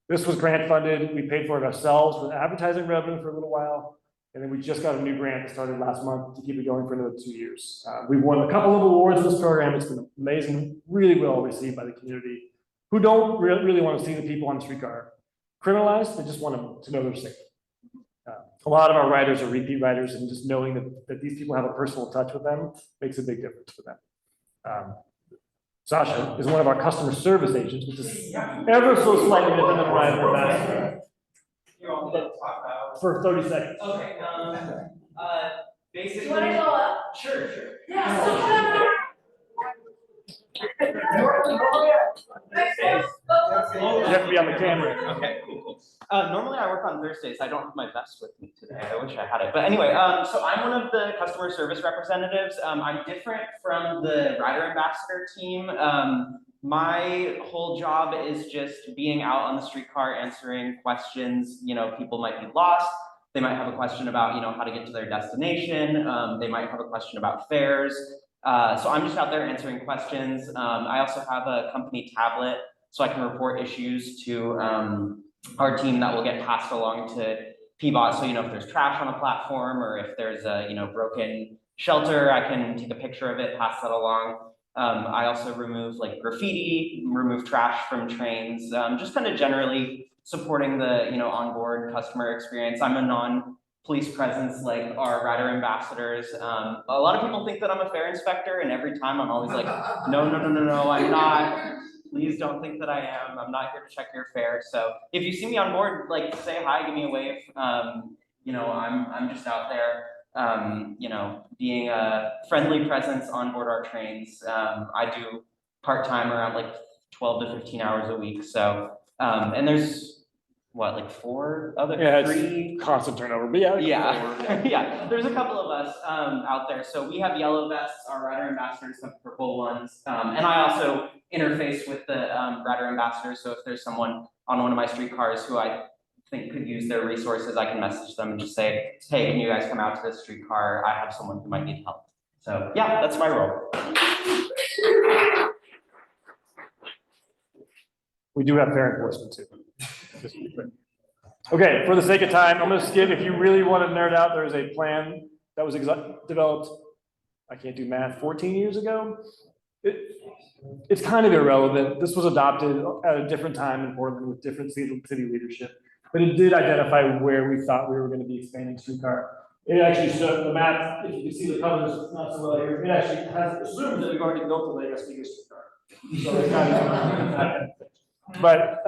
This was grant funded. We paid for it ourselves with advertising revenue for a little while. And then we just got a new grant that started last month to keep it going for another 2 years. We've won a couple of awards in this program. It's been amazing, really well received by the community who don't really want to see the people on the streetcar criminalized. They just want them to know they're safe. A lot of our riders are repeat riders, and just knowing that these people have a personal touch with them makes a big difference for them. Sasha is one of our customer service agents, which is ever so slightly different than a rider ambassador. You want me to talk about? For 30 seconds. Okay, basically. Do you wanna go up? Sure. Yeah. You have to be on the camera. Okay, cool. Normally I work on Thursdays. I don't have my vest with me today. I wish I had it. But anyway, so I'm one of the customer service representatives. I'm different from the rider ambassador team. My whole job is just being out on the streetcar, answering questions. You know, people might be lost. They might have a question about, you know, how to get to their destination. They might have a question about fares. So I'm just out there answering questions. I also have a company tablet, so I can report issues to our team that will get passed along to PBOT. So, you know, if there's trash on the platform or if there's a, you know, broken shelter, I can take a picture of it, pass that along. I also remove like graffiti, remove trash from trains, just kind of generally supporting the, you know, onboard customer experience. I'm a non-police presence like our rider ambassadors. A lot of people think that I'm a fare inspector, and every time I'm always like, no, I'm not. Please don't think that I am. I'm not here to check your fare. So if you see me on board, like, say hi, give me a wave. You know, I'm just out there, you know, being a friendly presence on board our trains. I do part-time around like 12 to 15 hours a week. So, and there's what, like three constant turnover, but yeah, there's a couple of us out there. So we have yellow vests, our rider ambassadors have purple ones, and I also interface with the rider ambassadors. So if there's someone on one of my streetcars who I think could use their resources, I can message them and just say, hey, can you guys come out to the streetcar? I have someone who might need help. So yeah, that's my role. We do have fair enforcement too. Just to be clear. Okay, for the sake of time, I'm gonna skip. If you really want to nerd out, there is a plan that was developed, I can't do math, 14 years ago. It's kind of irrelevant. This was adopted at a different time in Portland with different city leadership, but it did identify where we thought we were going to be expanding streetcar. It actually showed the map, if you can see the colors, it's not so well here. It actually assumes that we've already built the latest streetcar. So it's kind of, but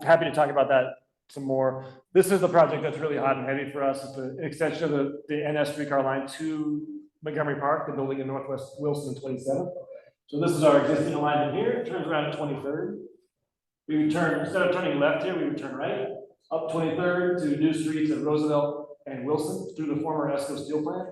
happy to talk about that some more. This is the project that's really hot and heavy for us. It's an extension of the NS streetcar line to Montgomery Park, the building in Northwest Wilson and 27th. So this is our existing alignment here. It turns around at 23rd. We would turn, instead of turning left here, we would turn right, up 23rd to new streets at Roosevelt and Wilson through the former ESCO steel plant.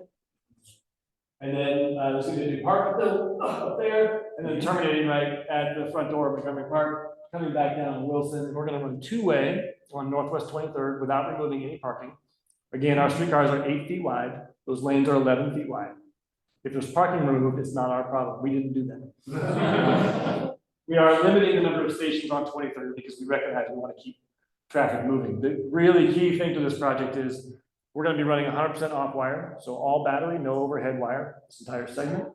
And then there's going to be a new park up there, and then terminating right at the front door of Montgomery Park, coming back down to Wilson. And we're going to run two-way on Northwest 23rd without removing any parking. Again, our streetcars are 8 feet wide. Those lanes are 11 feet wide. If there's parking removed, it's not our problem. We didn't do that. We are limiting the number of stations on 23rd because we recognize we want to keep traffic moving. The really key thing to this project is we're going to be running 100% off wire. So all battery, no overhead wire, this entire segment.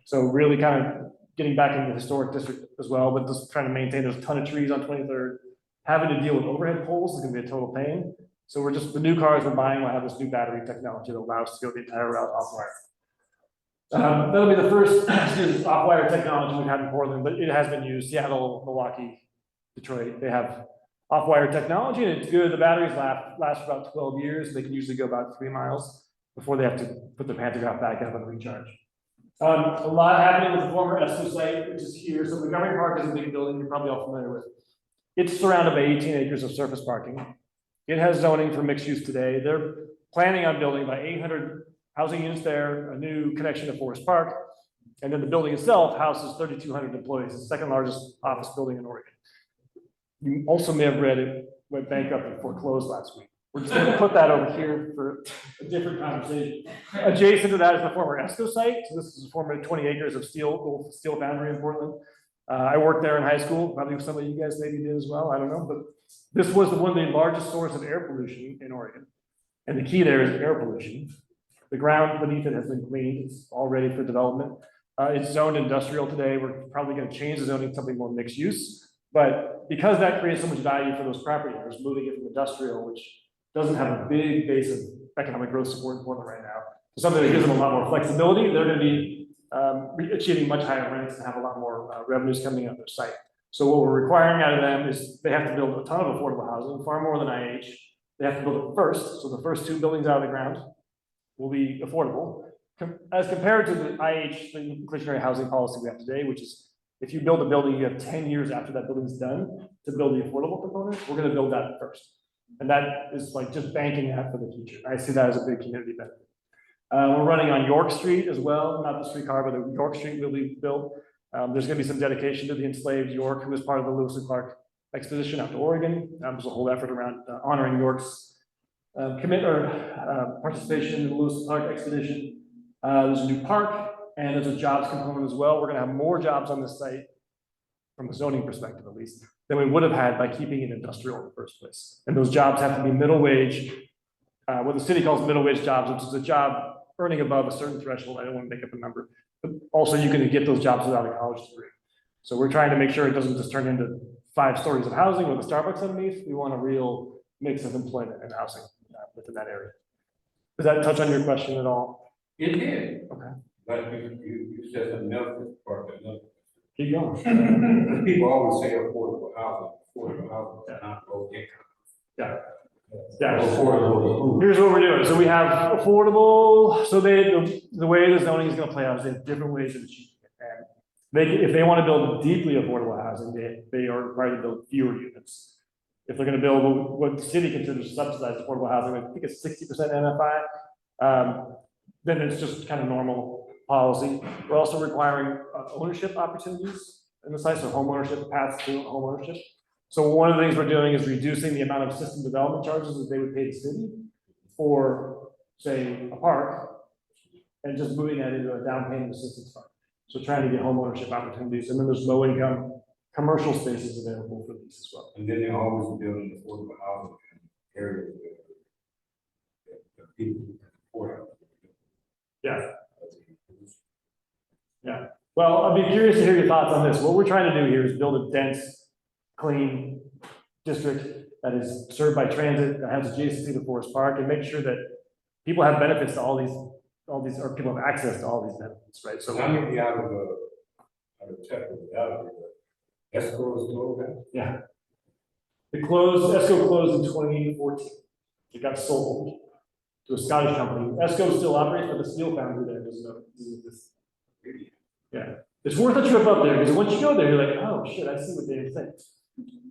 So really kind of getting back into the historic district as well, but just trying to maintain, there's a ton of trees on 23rd. Having to deal with overhead poles is going to be a total pain. So we're just, the new cars we're buying will have this new battery technology that allows us to go the entire route off wire. That'll be the first off-wire technology we've had in Portland, but it has been used. Seattle, Milwaukee, Detroit, they have off-wire technology, and it's good. The batteries last for about 12 years. They can usually go about 3 miles before they have to put the pantograph back up and recharge. A lot happening with the former ESCO site, which is here. So Montgomery Park is a big building you're probably all familiar with. It's surrounded by 18 acres of surface parking. It has zoning for mixed use today. They're planning on building by 800 housing units there, a new connection to Forest Park, and then the building itself houses 3,200 employees, the second largest office building in Oregon. You also may have read it went bankrupt and foreclosed last week. We're just going to put that over here for a different conversation. Adjacent to that is the former ESCO site. So this is a former 20 acres of steel foundry in Portland. I worked there in high school. Probably some of you guys maybe did as well. I don't know, but this was one of the largest source of air pollution in Oregon. And the key there is air pollution. The ground beneath it has been cleaned. It's all ready for development. It's zoned industrial today. We're probably going to change the zoning to something more mixed use. But because that creates so much value for those property owners, moving it from industrial, which doesn't have a big base of economic growth support in Portland right now, to something that gives them a lot more flexibility, they're going to be achieving much higher rents and have a lot more revenues coming out of their site. So what we're requiring out of them is they have to build a ton of affordable housing, far more than IH. They have to build it first. So the first 2 buildings out of the ground will be affordable, as compared to the IH, the inclusionary housing policy we have today, which is if you build a building, you have 10 years after that building is done to build the affordable component. We're going to build that first. And that is like just banking that for the future. I see that as a big community benefit. We're running on York Street as well, not the streetcar, but the York Street will be built. There's going to be some dedication to the enslaved York, who was part of the Lewis and Clark expedition out to Oregon. There's a whole effort around honoring York's participation in the Lewis and Clark expedition. There's a new park, and there's a jobs component as well. We're going to have more jobs on this site, from a zoning perspective at least, than we would have had by keeping it industrial in the first place. And those jobs have to be middle wage, what the city calls middle wage jobs, which is a job earning above a certain threshold. I don't want to make up a number, but also you can get those jobs without a college degree. So we're trying to make sure it doesn't just turn into 5 stories of housing with a Starbucks underneath. We want a real mix of employment and housing within that area. Does that touch on your question at all? It did. Okay. But you said something else that's part of it. Keep going. People always say affordable housing, not low income. Yeah. Yeah. Affordable. Here's what we're doing. So we have affordable. So the way the zoning is going to play out is they have different ways of achieving it. And if they want to build deeply affordable housing, they are required to build fewer units. If they're going to build what the city considers subsidized affordable housing, I think it's 60% NFI, then it's just kind of normal policy. We're also requiring ownership opportunities in the site, so home ownership, paths to home ownership. So one of the things we're doing is reducing the amount of system development charges that they would pay the city for, say, a park, and just moving that into a down payment assistance fund. So trying to get homeownership opportunities, and then there's low income commercial spaces available for these as well. And then they're always building affordable housing in areas where people can afford it. Yeah. Yeah, well, I'd be curious to hear your thoughts on this. What we're trying to do here is build a dense, clean district that is served by transit, that has adjacency to Forest Park, and make sure that people have benefits to all these, or people have access to all these benefits, right? So So I'm gonna be out of tech with that, but escrow is still open. yeah. ESCO closed in 2014. It got sold to a Scottish company. ESCO still operates, but the steel foundry there doesn't exist. Yeah, it's worth a trip up there, because once you go there, you're like, oh shit, I see what they're saying.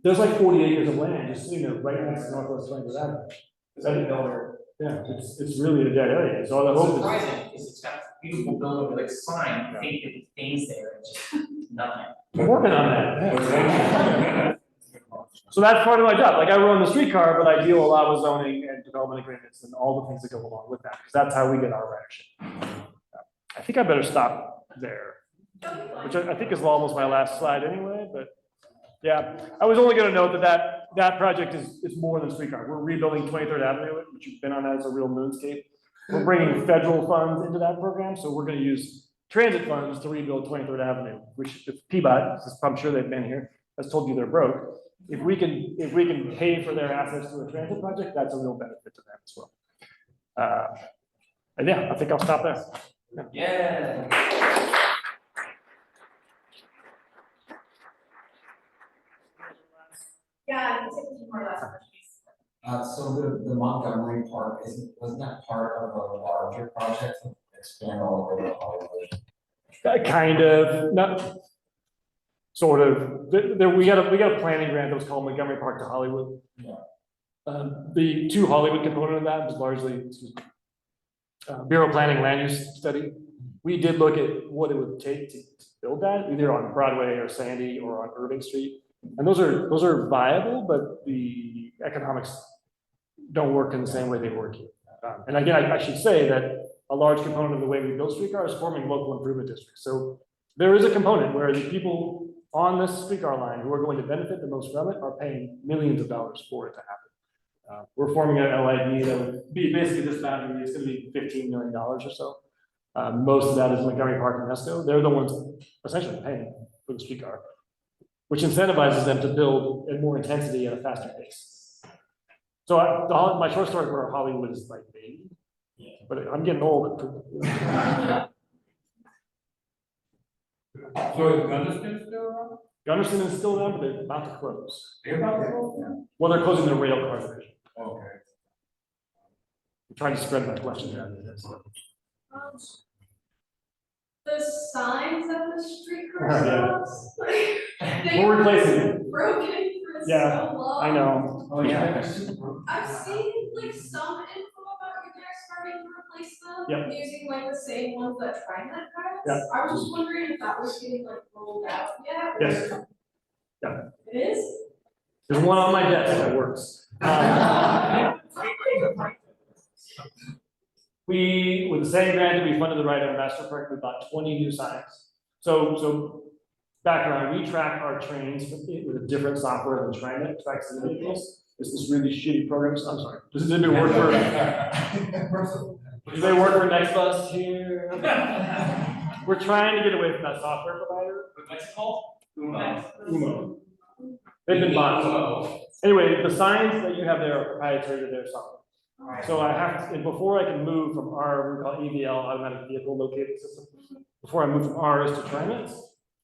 There's like 40 acres of land just sitting there right next to Northwest 23rd Avenue. Cause I didn't know where. Yeah, it's really a dead area, so the It's hope is. surprising, because it's got a beautiful building with like sign, I think it things there, it's just nothing. I'm working on that. Yeah. So that's part of my job. Like I run the streetcar, but I deal a lot with zoning and development agreements and all the things that go along with that, because that's how we get our action. I think I better stop there, which I think is almost my last slide anyway, but yeah, I was only gonna note that project is more than streetcar. We're rebuilding 23rd Avenue, which you've been on as a real moonscape. We're bringing federal funds into that program, so we're gonna use transit funds to rebuild 23rd Avenue, which if PBOT, I'm sure they've been here, has told you they're broke. If we can pay for their assets to a transit project, that's a real benefit to them as well. And yeah, I think I'll stop there. Yeah. Yeah, I can take two more last questions. So the Montgomery Park, wasn't that part of a larger project to expand all the way to Hollywood? Kind of, not, sort of. We got a planning grant that was called Montgomery Park to Hollywood. Yeah. The to Hollywood component of that was largely Bureau Planning Land Use Study. We did look at what it would take to build that, either on Broadway or Sandy or on Irving Street. And those are viable, but the economics don't work in the same way they work here. And again, I should say that a large component of the way we build streetcar is forming local improvement districts. So there is a component where the people on this streetcar line who are going to benefit the most from it are paying millions of dollars for it to happen. We're forming an LID that would be basically this boundary. It's going to be $15 million or so. Most of that is Montgomery Park and ESCO. They're the ones essentially paying for the streetcar, which incentivizes them to build at more intensity at a faster pace. So my short story for Hollywood is like baby, but I'm getting old. So is Gunderston still around? Gunderston is still there, but they're about to close. They're about to go? Yeah. Well, they're closing the rail car division. Okay. I'm trying to spread my questions out. The signs at the streetcar Yeah. stops, like, they We're were replacing it. broken for Yeah, so long. I know. Oh, yeah. I've seen like some info about you guys starting to replace them. Yep. Using like the same ones that TriMet has. Yep. I was just wondering if that was getting like rolled out yet. or- Yes. Yeah. It is? There's one on my desk that works. With the same grant that we funded the right on master park, we bought 20 new signs. So background, we track our trains with a different software than TriMet tracks the vehicles. It's this really shitty program. I'm sorry. Does it work for? Do they work for Next Bus here? We're trying to get away from that software provider. What's it called? Umo. They've been bought. Anyway, the signs that you have there are proprietary to their software. So I have to, and before I can move from our, we call AVL, automatic vehicle locating system, before I move from ours to TriMet,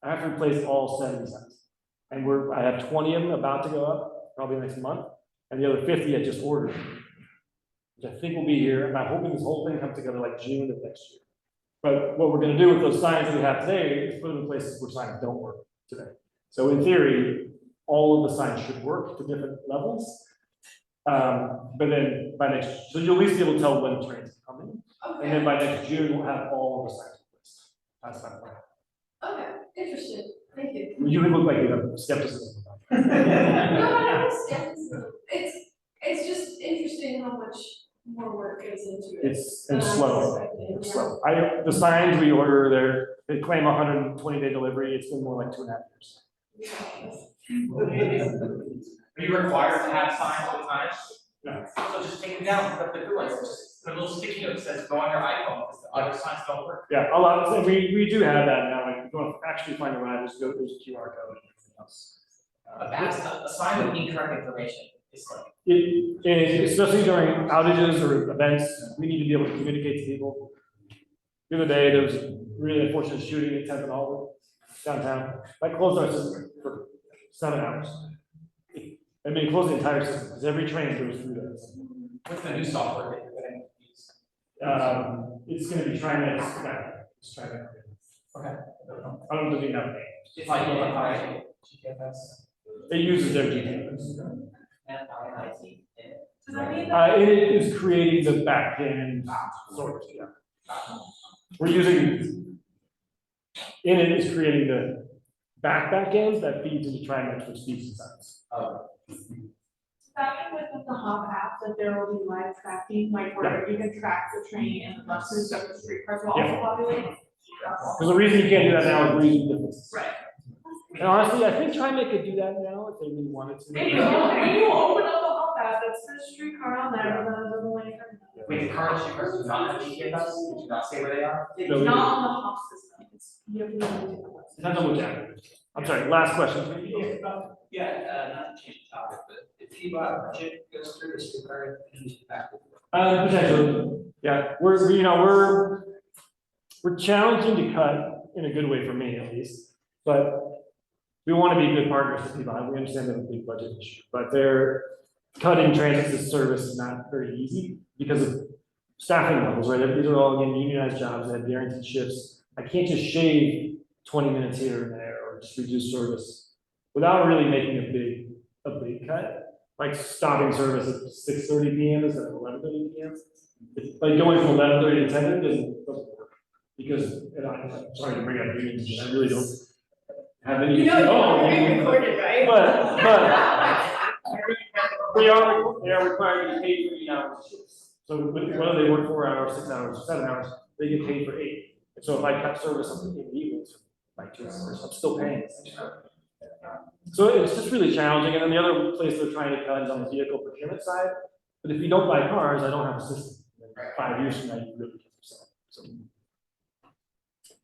I have to replace all 70 signs. And I have 20 of them about to go up, probably next month, and the other 50 I just ordered, which I think will be here, and I'm hoping this whole thing comes together like June of next year. But what we're gonna do with those signs that we have today is put them in places where signs don't work today. So in theory, all of the signs should work to different levels. But then so you'll at least be able to tell when the trains are coming. Okay. And then by next June, we'll have all of the signs replaced. That's my plan. Okay, interesting, thank you. You would look like you have skepticism about No, I understand, it's just interesting how much more work goes into it. It's slow, it's slow. The signs we order, they claim 120-day delivery, it's been more like 2.5 years. Are you required to have signs all the time? No. So just take them down, put up the good ones, just put a little sticky note that says go on your iPhone, because the other signs don't work. Yeah, a lot, so we do have that now, like, if you want to actually find a ride, there's a QR code and everything else. A sign with incorrect information is like. Especially during outages or events, we need to be able to communicate to people. The other day, there was a really unfortunate shooting at 10th and Albert downtown. I closed our system for 7 hours. I mean, close the entire system, because every train goes through that. What's the new software that you're gonna use? It's gonna be TriMet. It's TriMet. Okay. I don't really know. It's like GTFS. It uses their GPS. FIIT. Does that mean It is creating the backend sort, yeah. We're using, in it is creating the backend that feeds into TriMet, which feeds the signs. That with the Hop app, that there will be live tracking, like where you can track the train and the buses, so the streetcars will also populate. Because the reason you can't do that now is we're using differences. Right. And honestly, I think TriMet could do that now if they really wanted to. When you open up the Hop app, it's the streetcar on there, the lane. Wait, the current streetcars do not have GTFS? Did you not say where they are? It's No, we not don't. on the Hop system, it's, you have to use a different one. Not double check. I'm sorry, last question. Not to change the topic, but if T-Bot project goes through this, we're back. Potentially, yeah, we're challenging to cut in a good way for me at least, but we want to be good partners with people. We understand they have a big budget issue, but they're cutting transit service is not very easy because of staffing levels, right? These are all again unionized jobs that have guaranteed shifts. I can't just shave 20 minutes here and there or just reduce service without really making a big cut. Like stopping service at 6:30 p.m. instead of 11:30 p.m. It's like going from 11:30 to 10 doesn't work because, and I'm sorry to bring up unions, but I really don't have any. You know, you're being recorded, right? But they are required to be paid for 8 hours shifts. So whether they work 4 hours, 6 hours, 7 hours, they get paid for 8. And so if I cut service in the evenings, like 2 hours, I'm still paying. So it's just really challenging. And then the other place they're trying to cut is on the vehicle procurement side. But if you don't buy cars, I don't have a system. 5 years from now, you really can't sell. So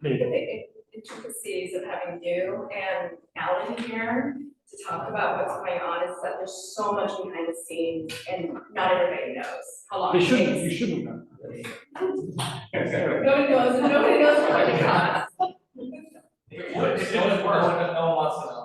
maybe. The intricacies of having you and Alan here to talk about what's going on is that there's so much behind the scenes and not everybody knows how long They it shouldn't, takes. you shouldn't know. Nobody knows, and nobody knows how much it costs. It's the only part that no one wants to know.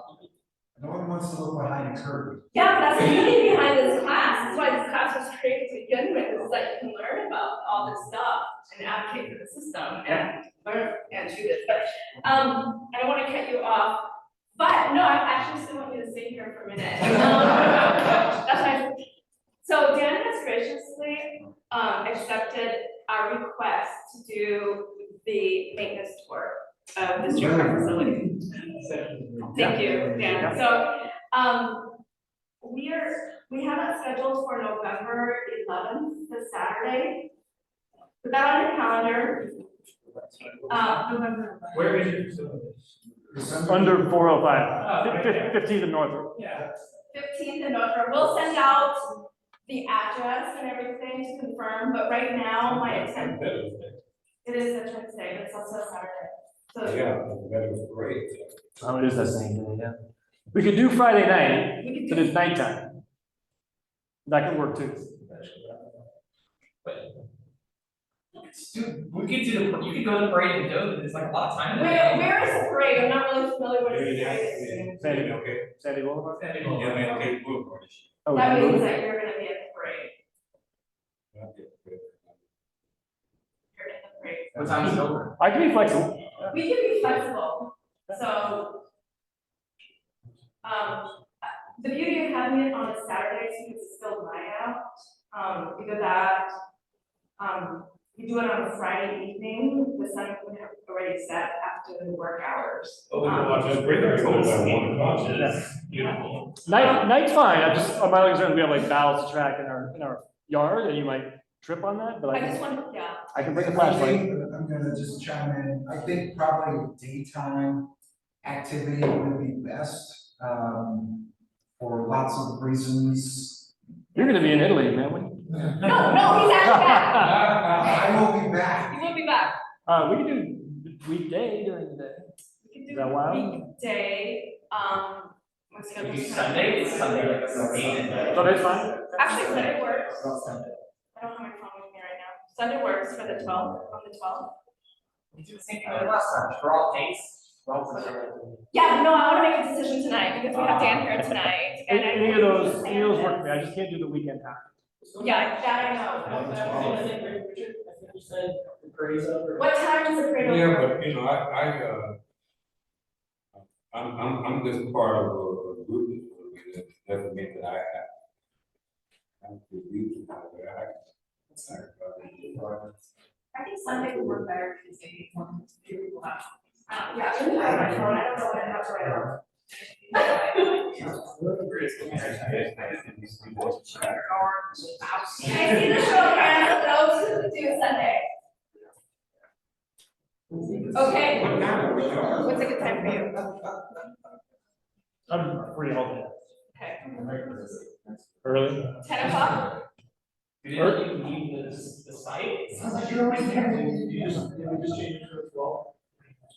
No one wants to look behind the curtain. Yeah, but that's the meaning behind this class, that's why this class was created to begin with, is that you can learn about all this stuff and advocate for the system and learn and do this, but, I don't wanna cut you off, but, no, I actually still want you to stay here for a minute. That's fine. So Dan has graciously, accepted our request to do the maintenance tour of the streetcar facility. Thank you, Dan. So, we have it scheduled for November 11th, this Saturday. Put that on your calendar. November. Where is your facility? Under 405, 15th and Northrop. Yeah. 15th and Northrop. We'll send out the address and everything to confirm, but right now, my intent, it is a Wednesday, but it's also a Saturday. So Yeah, that was great. Oh, it is that same day, yeah. We could do Friday night, we could but do, it's nighttime. That could work too. Dude, we could do the, you could go to the parade and go, there's like a lot of time. in where is the parade? I'm not really familiar with the Yeah, parade. yeah, Sandy, okay. Sandy Boulevard? there. Yeah, man, okay, move on. Oh, That we means can that you're gonna be at the parade. You're in the parade. What time is it over? I can be flexible. We can be flexible, so. The beauty of having it on a Saturday, since it's still night out, either that, you do it on a Friday evening, the sun would have already set after the work hours. Oh, we can watch that break. It's over by 1 o'clock. Yes. Beautiful. Night's fine, my only concern is we have like ballast track in our yard, and you might trip on that, but I just want, yeah. I can bring a I flashlight. think, I'm gonna just chime in, I think probably daytime activity would be best, for lots of reasons. You're gonna be in Italy, man, when? No, he's actually back. I will be back. He will be back. We can do weekday during the day. We Is can that do wild? weekday, what's the Maybe Sunday, is Sunday like a Sunday? So that's fine. Actually, Sunday works. Sunday. I don't have my phone with me right now. Sunday works for the 12th, on the 12th. We do the same thing as last time, draw dates. Yeah, no, I wanna make a decision tonight because we have Dan here tonight and I. Any of those work for me, I just can't do the weekend time. Yeah, that I know. Richard, I think you said the parade's over. What time is the parade over? Yeah, but you know, I'm just part of a group that doesn't mean that I have. I'm to use it, I think Sunday would work better because they want to do people out. Yeah, I don't have my phone, I don't know what I have right now. Can I see the show of hands of those who do Sunday? Okay. What's a good time for you? I'm free all day. Okay. Early? 10 o'clock? You didn't leave the site? You just change it to 12.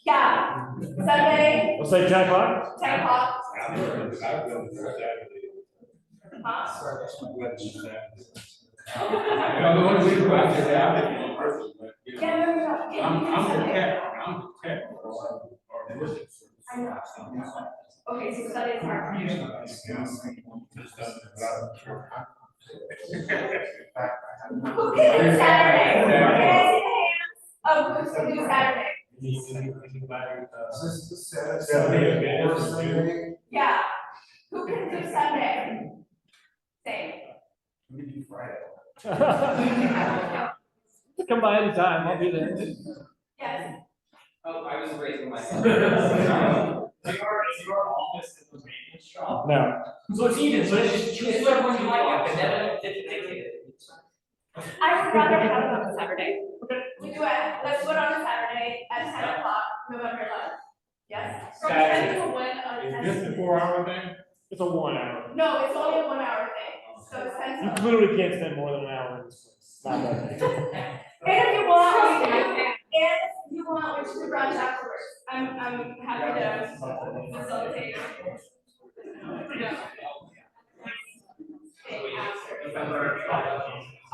Yeah, Sunday, Let's say 10 o'clock? 10 o'clock. Huh? Yeah, no, no, I'm the tech. I know. Okay, so Sunday's hard for you. Who can do Saturday? Can I see the hands of who can do Saturday? Is this the Saturday or Sunday? Yeah, who can do Sunday? Same. We can do Friday. Come by anytime, I'll be there. Yes, Oh, I was raising my hand. Is your office in the maintenance shop? No. So it's even, so it's Choose like one you like, and then it. I would rather have it on a Saturday. We do it, let's do it on a Saturday at 10 o'clock, November 11th. Yes? From 10 to 1 on Is 10. this the 4 hour thing? It's a 1 hour. No, it's only a 1 hour thing, so it's 10 You to. literally can't spend more than an hour in this place. Not that big. And if you want, we can, and if you want, we should brunch afterwards. I'm happy to facilitate.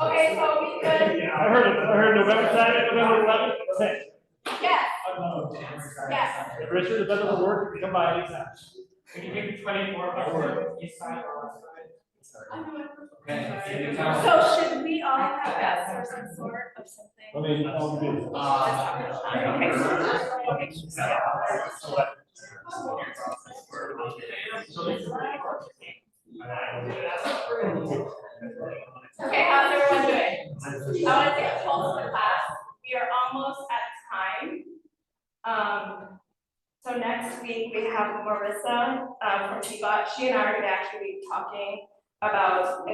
Okay, so we could, I heard November Saturday, November 11th, 10. yes, yes. If Richard, if that doesn't work, you can come by anytime. We can do 24 hour east side or west side. So should we all have that or some sort of something? Let me, I'll do this. Okay, how's everyone doing? I want to take a pulse of the class. We are almost at time. So next week we have Marissa from TBOT. She and I are going to actually be talking about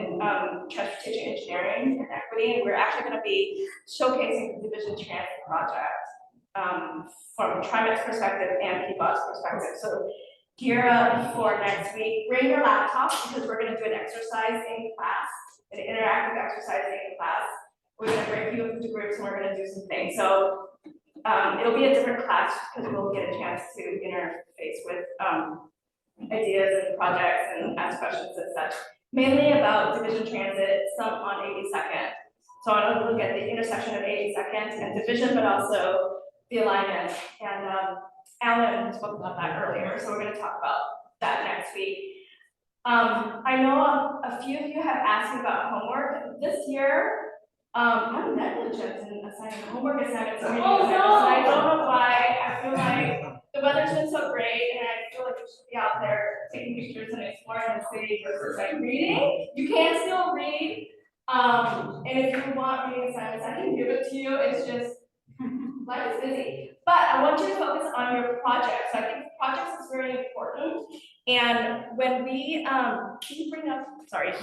transportation engineering and equity, and we're actually going to be showcasing the Division Transit project from TriMet's perspective and PBOT's perspective. So gear up for next week. Bring your laptops because we're going to do an exercise in class, an interactive exercise in class. We're going to break you into groups and we're going to do some things. So it'll be a different class because we'll get a chance to interface with ideas and projects and ask questions and such. Mainly about Division Transit, some on 82nd. So I want to look at the intersection of 82nd and Division, but also the alignment. And Alan spoke about that earlier, so we're going to talk about that next week. I know a few of you have asked me about homework. This year, I'm negligent in assigning homework assignments. And I don't know why. I feel like the weather's been so great, and I feel like we should be out there taking pictures and exploring the city versus like reading. You can still read, and if you want reading assignments, I can give it to you. It's just life is busy. But I want you to focus on your projects. So I think projects is very important. And when we, can you bring up, sorry,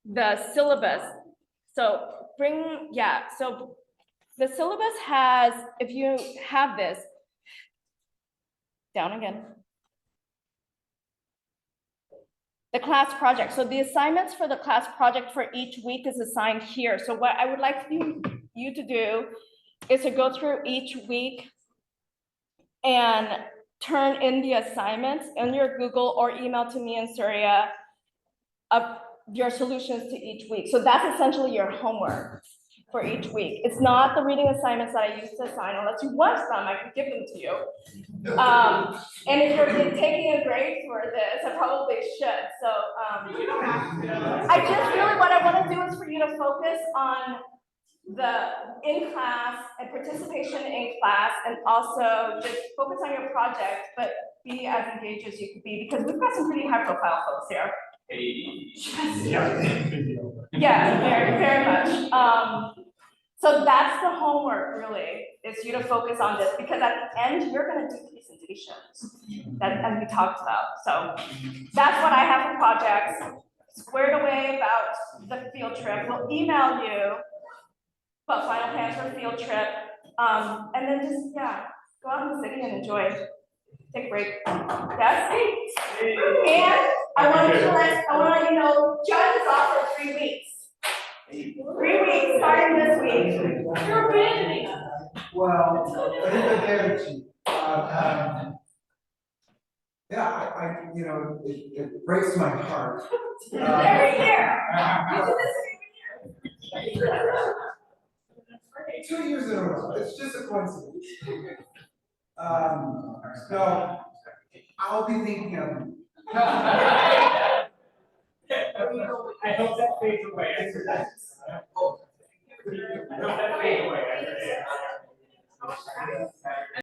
the syllabus. So so the syllabus has, if you have this, down again. The class project, so the assignments for the class project for each week is assigned here. So what I would like you to do is to go through each week and turn in the assignments in your Google or email to me and Surya of your solutions to each week. So that's essentially your homework for each week. It's not the reading assignments that I used to assign. Unless you want some, I can give them to you. And if you're taking a grade for this, I probably should. So I just really, what I want to do is for you to focus on the in-class and participation in class, and also just focus on your project, but be as engaged as you could be, because we've got some pretty high profile folks here. Yeah, very, very much. So that's the homework really, is you to focus on this, because at the end, you're gonna do presentations as we talked about. So that's what I have for projects, squared away about the field trip. We'll email you about final plans for field trip, and then just, go out in the city and enjoy. Take a break. Yes? And I want to let you know, Judge is off for 3 weeks. 3 weeks, starting this week. You're abandoning us. Well, yeah, you know, it breaks my heart. Every year. You do this every year. 2 years in a row, it's just a coincidence. So I'll be thinking of you. I hope that fades away. I hope that fades away.